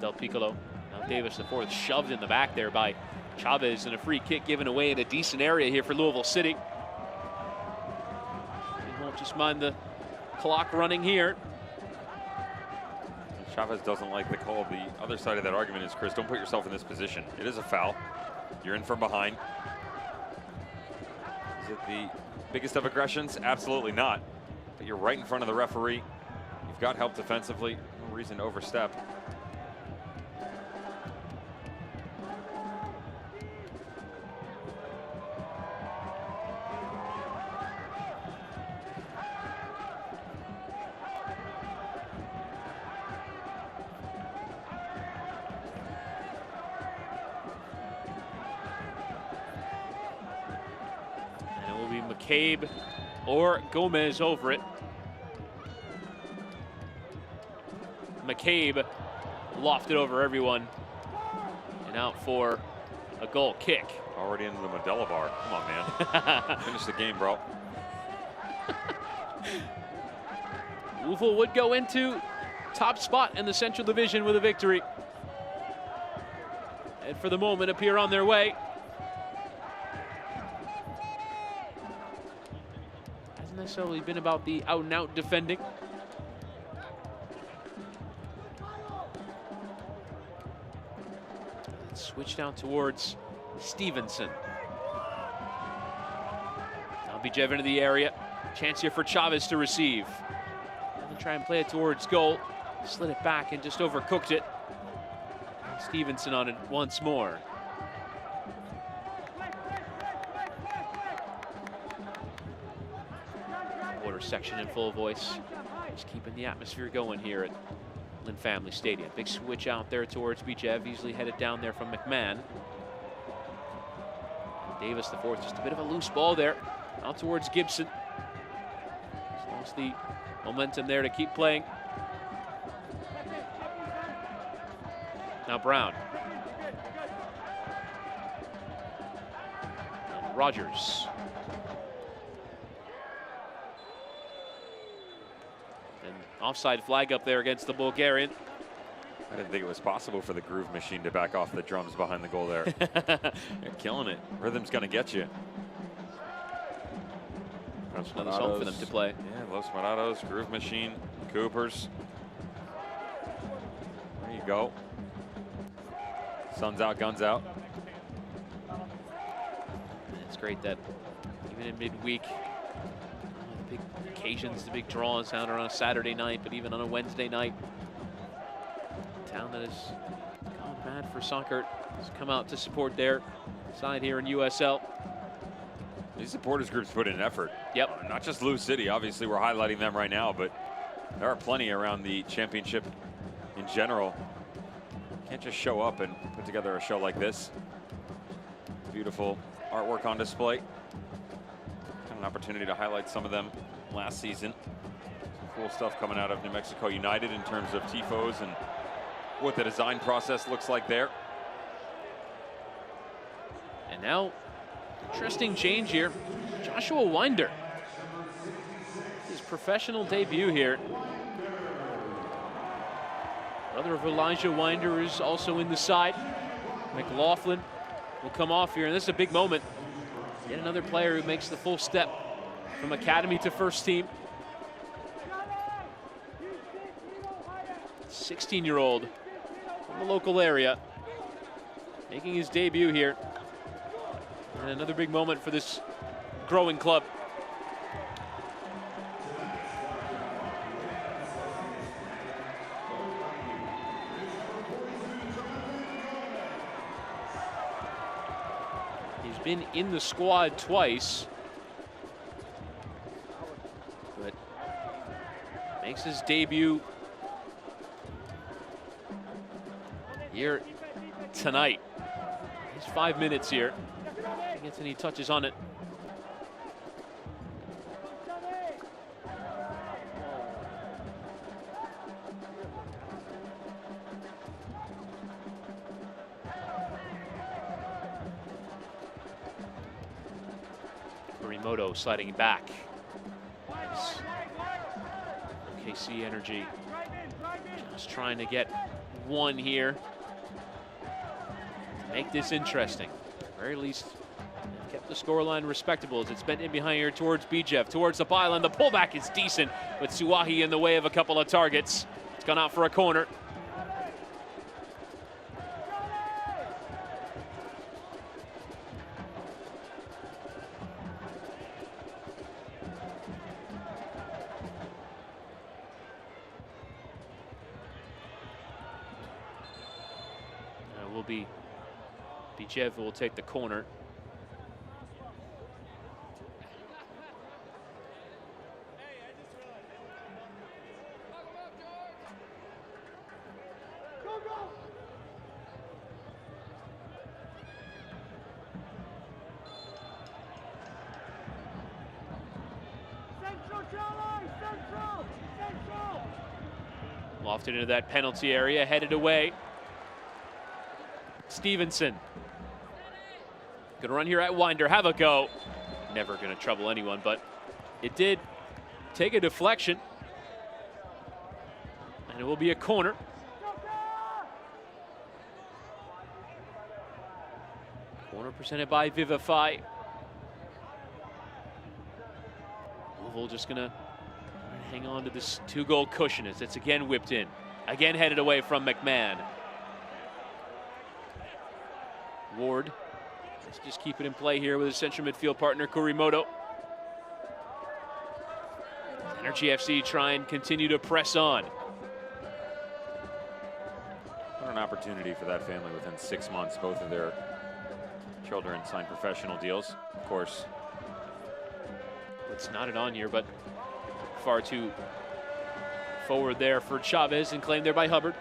Del Piccolo. Now Davis the fourth, shoved in the back there by Chavez, and a free kick given away in a decent area here for Louisville City. They won't just mind the clock running here. Chavez doesn't like the call. The other side of that argument is, Chris, don't put yourself in this position. It is a foul. You're in from behind. Is it the biggest of aggressions? Absolutely not. But you're right in front of the referee. You've got help defensively. No reason to overstep. McCabe or Gomez over it. McCabe lofted over everyone and out for a goal kick. Already into the Modelo bar. Come on, man. Finish the game, bro. Louisville would go into top spot in the Central Division with a victory, and for the moment appear on their way. Hasn't necessarily been about the out and out defending. Switch down towards Stevenson. Now Bijev into the area. Chance here for Chavez to receive. And try and play it towards goal. Slid it back and just overcooked it. Stevenson on it once more. Water section in full voice. Just keeping the atmosphere going here at Lynn Family Stadium. Big switch out there towards Bijev, easily headed down there from McMahon. Davis the fourth, just a bit of a loose ball there. Out towards Gibson. Lost the momentum there to keep playing. Now Brown. And Rogers. And offside flag up there against the Bulgarian. I didn't think it was possible for the Groove Machine to back off the drums behind the goal there. They're killing it. Rhythm's going to get you. Another song for them to play. Yeah, Los Morados, Groove Machine, Coopers. There you go. Sun's out, guns out. And it's great that even in midweek, the big occasions, the big draws down on a Saturday night, but even on a Wednesday night, a town that has gone mad for soccer has come out to support their side here in USL. These supporters groups put in an effort. Yep. Not just Lou City, obviously we're highlighting them right now, but there are plenty around the championship in general. Can't just show up and put together a show like this. Beautiful artwork on display. Had an opportunity to highlight some of them last season. Some cool stuff coming out of New Mexico United in terms of tifos and what the design process looks like there. And now, interesting change here. Joshua Winder. His professional debut here. Brother of Elijah Winder is also in the side. McLaughlin will come off here, and this is a big moment. Yet another player who makes the full step from academy to first team. 16-year-old from the local area, making his debut here. And another big moment for this growing club. He's been in the squad twice, but makes his debut here tonight. He's 5 minutes here. Gets any touches on it. Kurimoto sliding back. Nice. OKC Energy just trying to get one here to make this interesting. At the very least, kept the scoreline respectable as it's bent in behind here towards Bijev, towards the byline. The pullback is decent, but Suwahi in the way of a couple of targets. It's gone out for a corner. Will be Bijev who will take the corner. Lofted into that penalty area, headed away. Stevenson. Gonna run here at Winder, have a go. Never gonna trouble anyone, but it did take a deflection. And it will be a corner. Corner presented by Vivify. Louisville just gonna hang on to this 2-goal cushion as it's again whipped in. Again headed away from McMahon. Ward, let's just keep it in play here with his central midfield partner, Kurimoto. Energy FC try and continue to press on. What an opportunity for that family within 6 months. Both of their children signed professional deals. Of course, it's knotted on here, but far too forward there for Chavez and claimed there by Hubbard.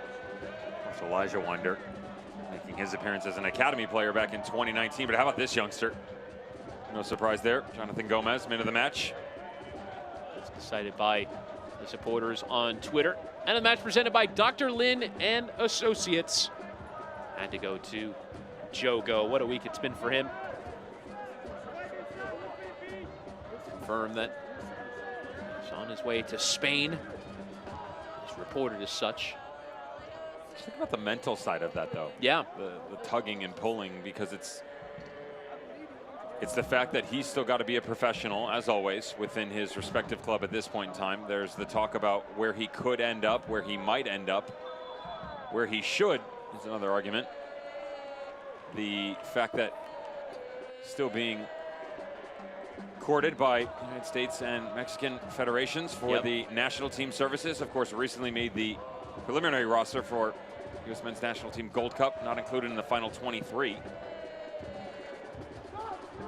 That's Elijah Winder, making his appearance as an academy player back in 2019. But how about this youngster? No surprise there. Jonathan Gomez, man of the match. It's decided by the supporters on Twitter. And the match presented by Dr. Lin and Associates. Had to go to Jogo. What a week it's been for him. Confirmed that he's on his way to Spain. He's reported as such. Just think about the mental side of that, though. Yeah. The tugging and pulling, because It's the fact that he's still got to be a professional, as always, within his respective club at this point in time. There's the talk about where he could end up, where he might end up, where he should is another argument. The fact that still being courted by United States and Mexican federations for the national team services. Of course, recently made the preliminary roster for U.S. Men's National Team Gold Cup, not included in the final 23.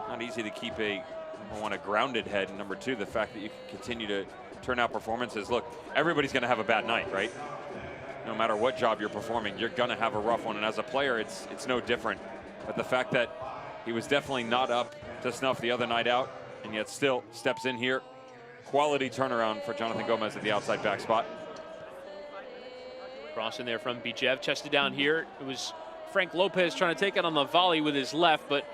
Not easy to keep a, number one, a grounded head, and number two, the fact that you can continue to turn out performances. Look, everybody's going to have a bad night, right? No matter what job you're performing, you're going to have a rough one, and as a player, it's no different. But the fact that he was definitely not up to snuff the other night out, and yet still steps in here. Quality turnaround for Jonathan Gomez at the outside back spot. Cross in there from Bijev, chested down here. It was Frank Lopez trying to take it on the volley with his left, but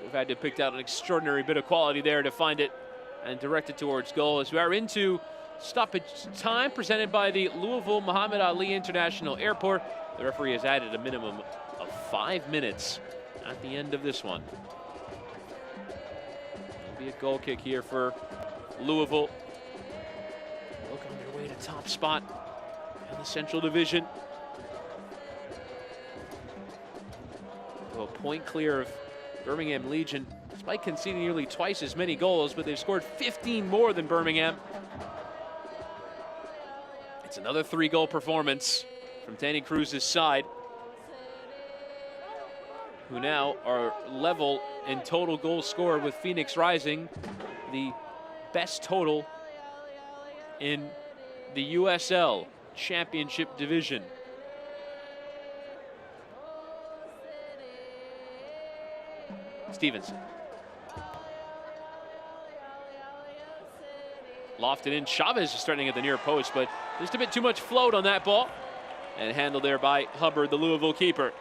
we've had to pick out an extraordinary bit of quality there to find it and direct it towards goal. As we are into stoppage time presented by the Louisville Muhammad Ali International Airport. The referee has added a minimum of 5 minutes at the end of this one. Be a goal kick here for Louisville. Look on their way to top spot in the Central Division. So a point clear of Birmingham Legion, despite conceding nearly twice as many goals, but they've scored 15 more than Birmingham. It's another 3-goal performance from Danny Cruz's side, who now are level in total goals scored with Phoenix Rising, the best total in the USL Championship Division. Stevenson. Lofted in. Chavez is starting at the near post, but just a bit too much float on that ball. And handled there by Hubbard, the Louisville keeper.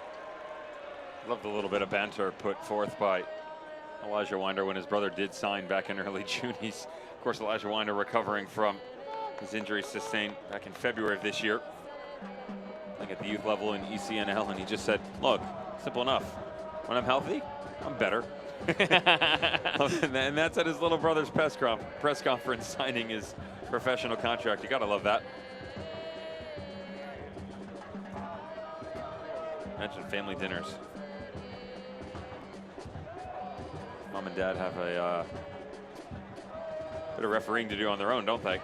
Love the little bit of banter put forth by Elijah Winder when his brother did sign back in early June. He's, of course, Elijah Winder recovering from his injury sustained back in February of this year. Playing at the youth level in ECNL, and he just said, look, simple enough. When I'm healthy, I'm better. And that's at his little brother's press conference signing his professional contract. You gotta love that. Mentioned family dinners. Mom and dad have a bit of refereeing to do on their own, don't they?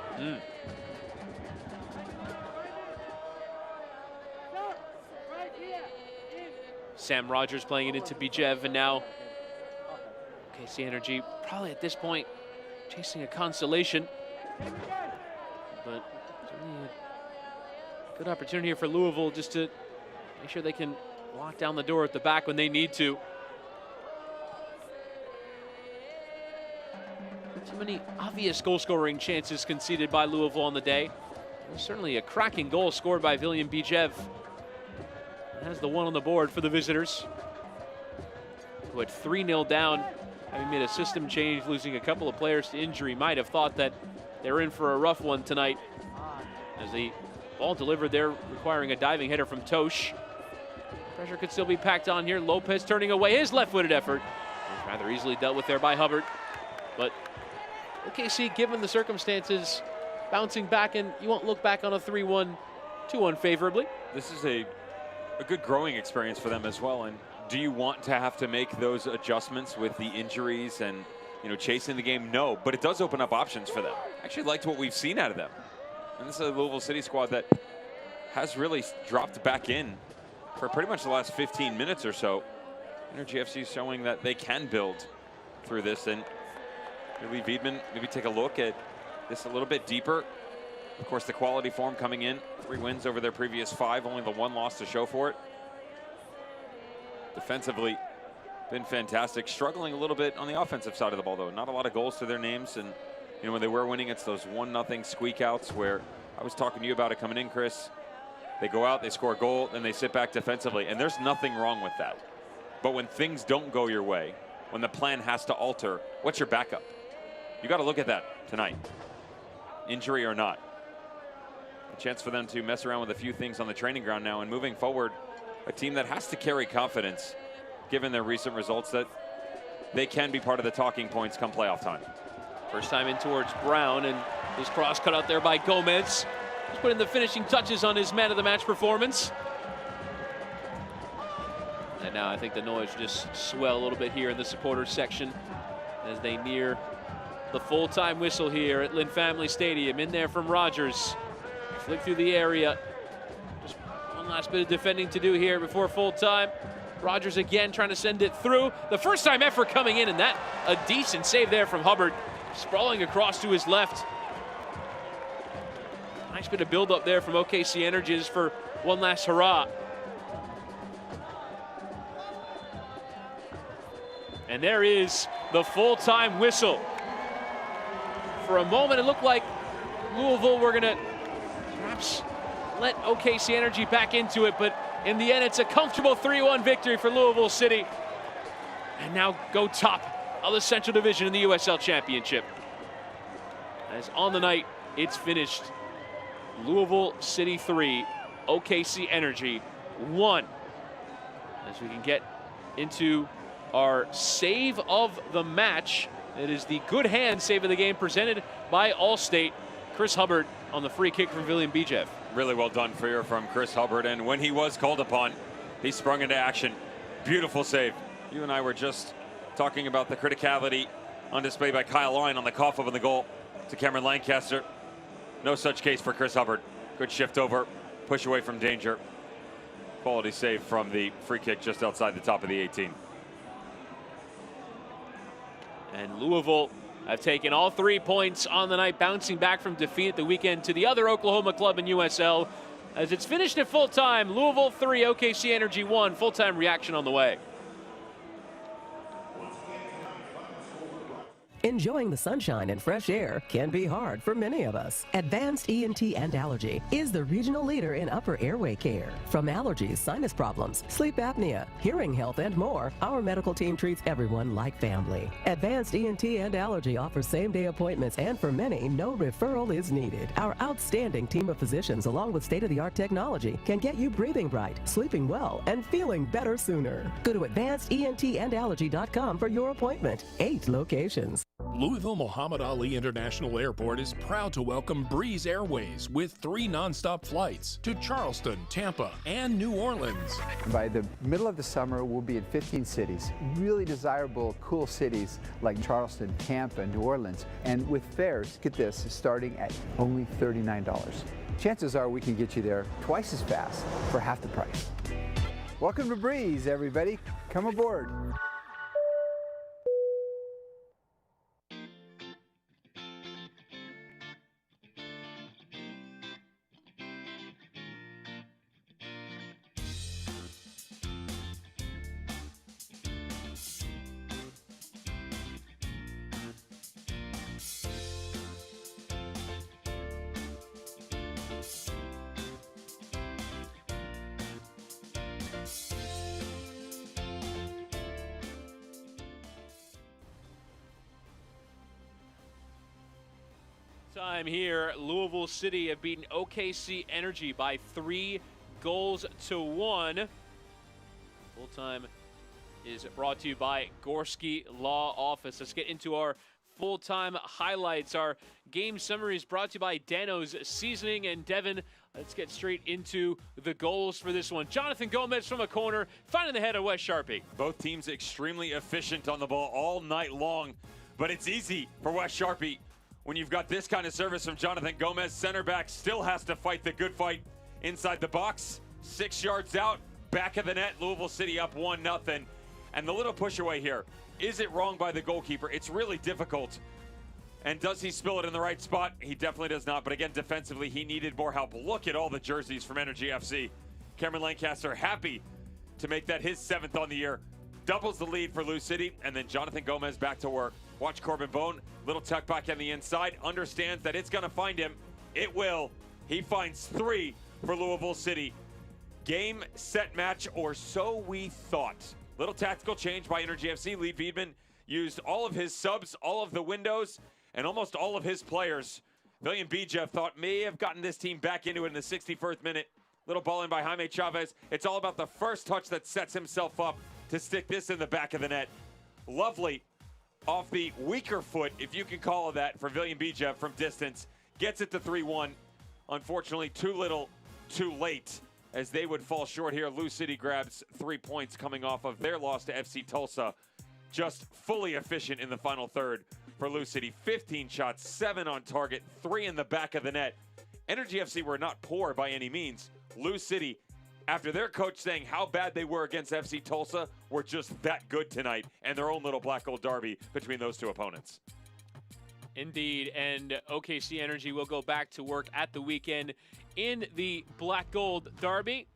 Sam Rogers playing it into Bijev, and now OKC Energy probably at this point chasing a consolation. But certainly a good opportunity here for Louisville just to make sure they can lock down the door at the back when they need to. Too many obvious goal-scoring chances conceded by Louisville on the day. There's certainly a cracking goal scored by William Bijev. Has the one on the board for the visitors, who had 3-0 down, having made a system change, losing a couple of players to injury. Might have thought that they were in for a rough one tonight, as the ball delivered there, requiring a diving header from Tosh. Pressure could still be packed on here. Lopez turning away his left-footed effort. Rather easily dealt with there by Hubbard. But OKC, given the circumstances, bouncing back, and you won't look back on a 3-1 too unfavorably. This is a good growing experience for them as well. And do you want to have to make those adjustments with the injuries and, you know, chasing the game? No, but it does open up options for them. I actually liked what we've seen out of them. And this is a Louisville City squad that has really dropped back in for pretty much the last 15 minutes or so. Energy FC showing that they can build through this, and Lee Wiedman maybe take a look at this a little bit deeper. Of course, the quality form coming in, 3 wins over their previous 5, only the 1 loss to show for it. Defensively, been fantastic. Struggling a little bit on the offensive side of the ball, though. Not a lot of goals to their names, and you know, when they were winning, it's those 1-0 squeak outs where I was talking to you about it coming in, Chris. They go out, they score a goal, then they sit back defensively, and there's nothing wrong with that. But when things don't go your way, when the plan has to alter, what's your backup? You got to look at that tonight, injury or not. A chance for them to mess around with a few things on the training ground now, and moving forward, a team that has to carry confidence given their recent results, that they can be part of the talking points come playoff time. First time in towards Brown, and his cross cut out there by Gomez. He's putting the finishing touches on his man of the match performance. And now I think the noise will just swell a little bit here in the supporters section as they near the full-time whistle here at Lynn Family Stadium. In there from Rogers. Flick through the area. Just one last bit of defending to do here before full-time. Rogers again trying to send it through. The first-time effort coming in, and that a decent save there from Hubbard. Sprawling across to his left. Nice bit of build-up there from OKC Energy for one last hurrah. And there is the full-time whistle. For a moment, it looked like Louisville were going to perhaps let OKC Energy back into it, but in the end, it's a comfortable 3-1 victory for Louisville City. And now go top of the Central Division in the USL Championship. As on the night, it's finished. Louisville City 3, OKC Energy 1. As we can get into our save of the match. It is the good hand save of the game presented by Allstate. Chris Hubbard on the free kick from William Bijev. Really well done from Chris Hubbard, and when he was called upon, he sprung into action. Beautiful save. You and I were just talking about the criticality on display by Kyle Line on the cough up in the goal to Cameron Lancaster. No such case for Chris Hubbard. Good shift over, push away from danger. Quality save from the free kick just outside the top of the 18. And Louisville have taken all 3 points on the night, bouncing back from defeat at the weekend to the other Oklahoma club in USL. As it's finished at full time, Louisville 3, OKC Energy 1. Full-time reaction on the way. Enjoying the sunshine and fresh air can be hard for many of us. Advanced ENT and Allergy is the regional leader in upper airway care. From allergies, sinus problems, sleep apnea, hearing health, and more, our medical team treats everyone like family. Advanced ENT and Allergy offers same-day appointments, and for many, no referral is needed. Our outstanding team of physicians, along with state-of-the-art technology, can get you breathing right, sleeping well, and feeling better sooner. Go to advancedentandallergy.com for your appointment. 8 locations. Louisville Muhammad Ali International Airport is proud to welcome Breeze Airways with 3 nonstop flights to Charleston, Tampa, and New Orleans. By the middle of the summer, we'll be in 15 cities, really desirable, cool cities like Charleston, Tampa, New Orleans, and with fares, get this, starting at only $39. Chances are we can get you there twice as fast for half the price. Welcome to Breeze, everybody. Come aboard. Time here, Louisville City have beaten OKC Energy by 3 goals to 1. Full time is brought to you by Gorski Law Office. Let's get into our full-time highlights. Our game summary is brought to you by Dano's Seasoning. And Devin, let's get straight into the goals for this one. Jonathan Gomez from a corner, finding the head of Wes Sharpie. Both teams extremely efficient on the ball all night long, but it's easy for Wes Sharpie. When you've got this kind of service from Jonathan Gomez, center back still has to fight the good fight inside the box. 6 yards out, back of the net, Louisville City up 1-0. And the little push away here, is it wrong by the goalkeeper? It's really difficult. And does he spill it in the right spot? He definitely does not. But again, defensively, he needed more help. Look at all the jerseys from Energy FC. Cameron Lancaster happy to make that his 7th on the year. Doubles the lead for Lou City, and then Jonathan Gomez back to work. Watch Corbin Bone, little tuck back on the inside, understands that it's going to find him. It will. He finds 3 for Louisville City. Game, set, match, or so we thought. Little tactical change by Energy FC. Lee Viedman used all of his subs, all of the windows, and almost all of his players. William Bijev thought may have gotten this team back into it in the 61st minute. Little ball in by Jaime Chavez. It's all about the first touch that sets himself up to stick this in the back of the net. Lovely off the weaker foot, if you can call it that, for Villian Bijev from distance. Gets it to 3-1. Unfortunately, too little, too late, as they would fall short here. Lou City grabs 3 points coming off of their loss to FC Tulsa. Just fully efficient in the final third for Lou City. 15 shots, 7 on target, 3 in the back of the net. Energy FC were not poor by any means. Lou City, after their coach saying how bad they were against FC Tulsa, were just that good tonight, and their own little black gold derby between those two opponents. Indeed, and OKC Energy will go back to work at the weekend in the black gold derby.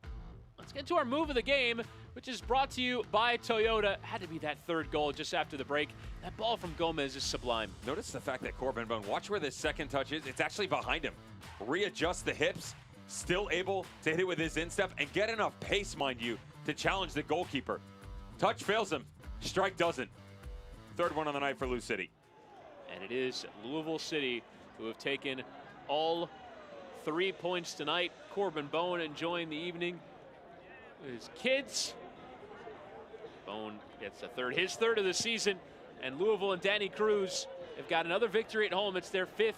Let's get to our move of the game, which is brought to you by Toyota. Had to be that third goal just after the break. That ball from Gomez is sublime. Notice the fact that Corbin Bone, watch where this second touch is. It's actually behind him. Readjust the hips. Still able to hit it with his instep and get enough pace, mind you, to challenge the goalkeeper. Touch fails him. Strike doesn't. Third one on the night for Lou City. And it is Louisville City who have taken all 3 points tonight. Corbin Bone enjoying the evening with his kids. Bone gets his third of the season. And Louisville and Danny Cruz have got another victory at home. It's their 5th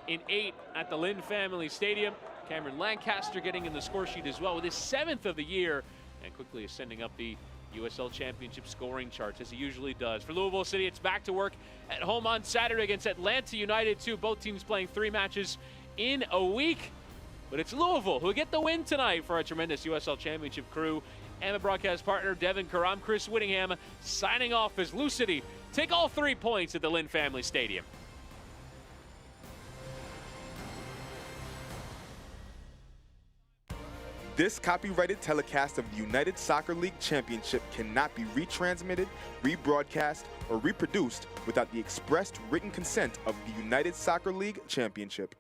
in 8 at the Lynn Family Stadium. Cameron Lancaster getting in the score sheet as well with his 7th of the year and quickly ascending up the USL Championship scoring charts as he usually does. For Louisville City, it's back to work at home on Saturday against Atlanta United 2. Both teams playing 3 matches in a week. But it's Louisville who get the win tonight for our tremendous USL Championship crew. And the broadcast partner, Devin Kerr. I'm Chris Whittingham, signing off as Lou City take all 3 points at the Lynn Family Stadium. This copyrighted telecast of the United Soccer League Championship cannot be retransmitted, rebroadcast, or reproduced without the expressed written consent of the United Soccer League Championship.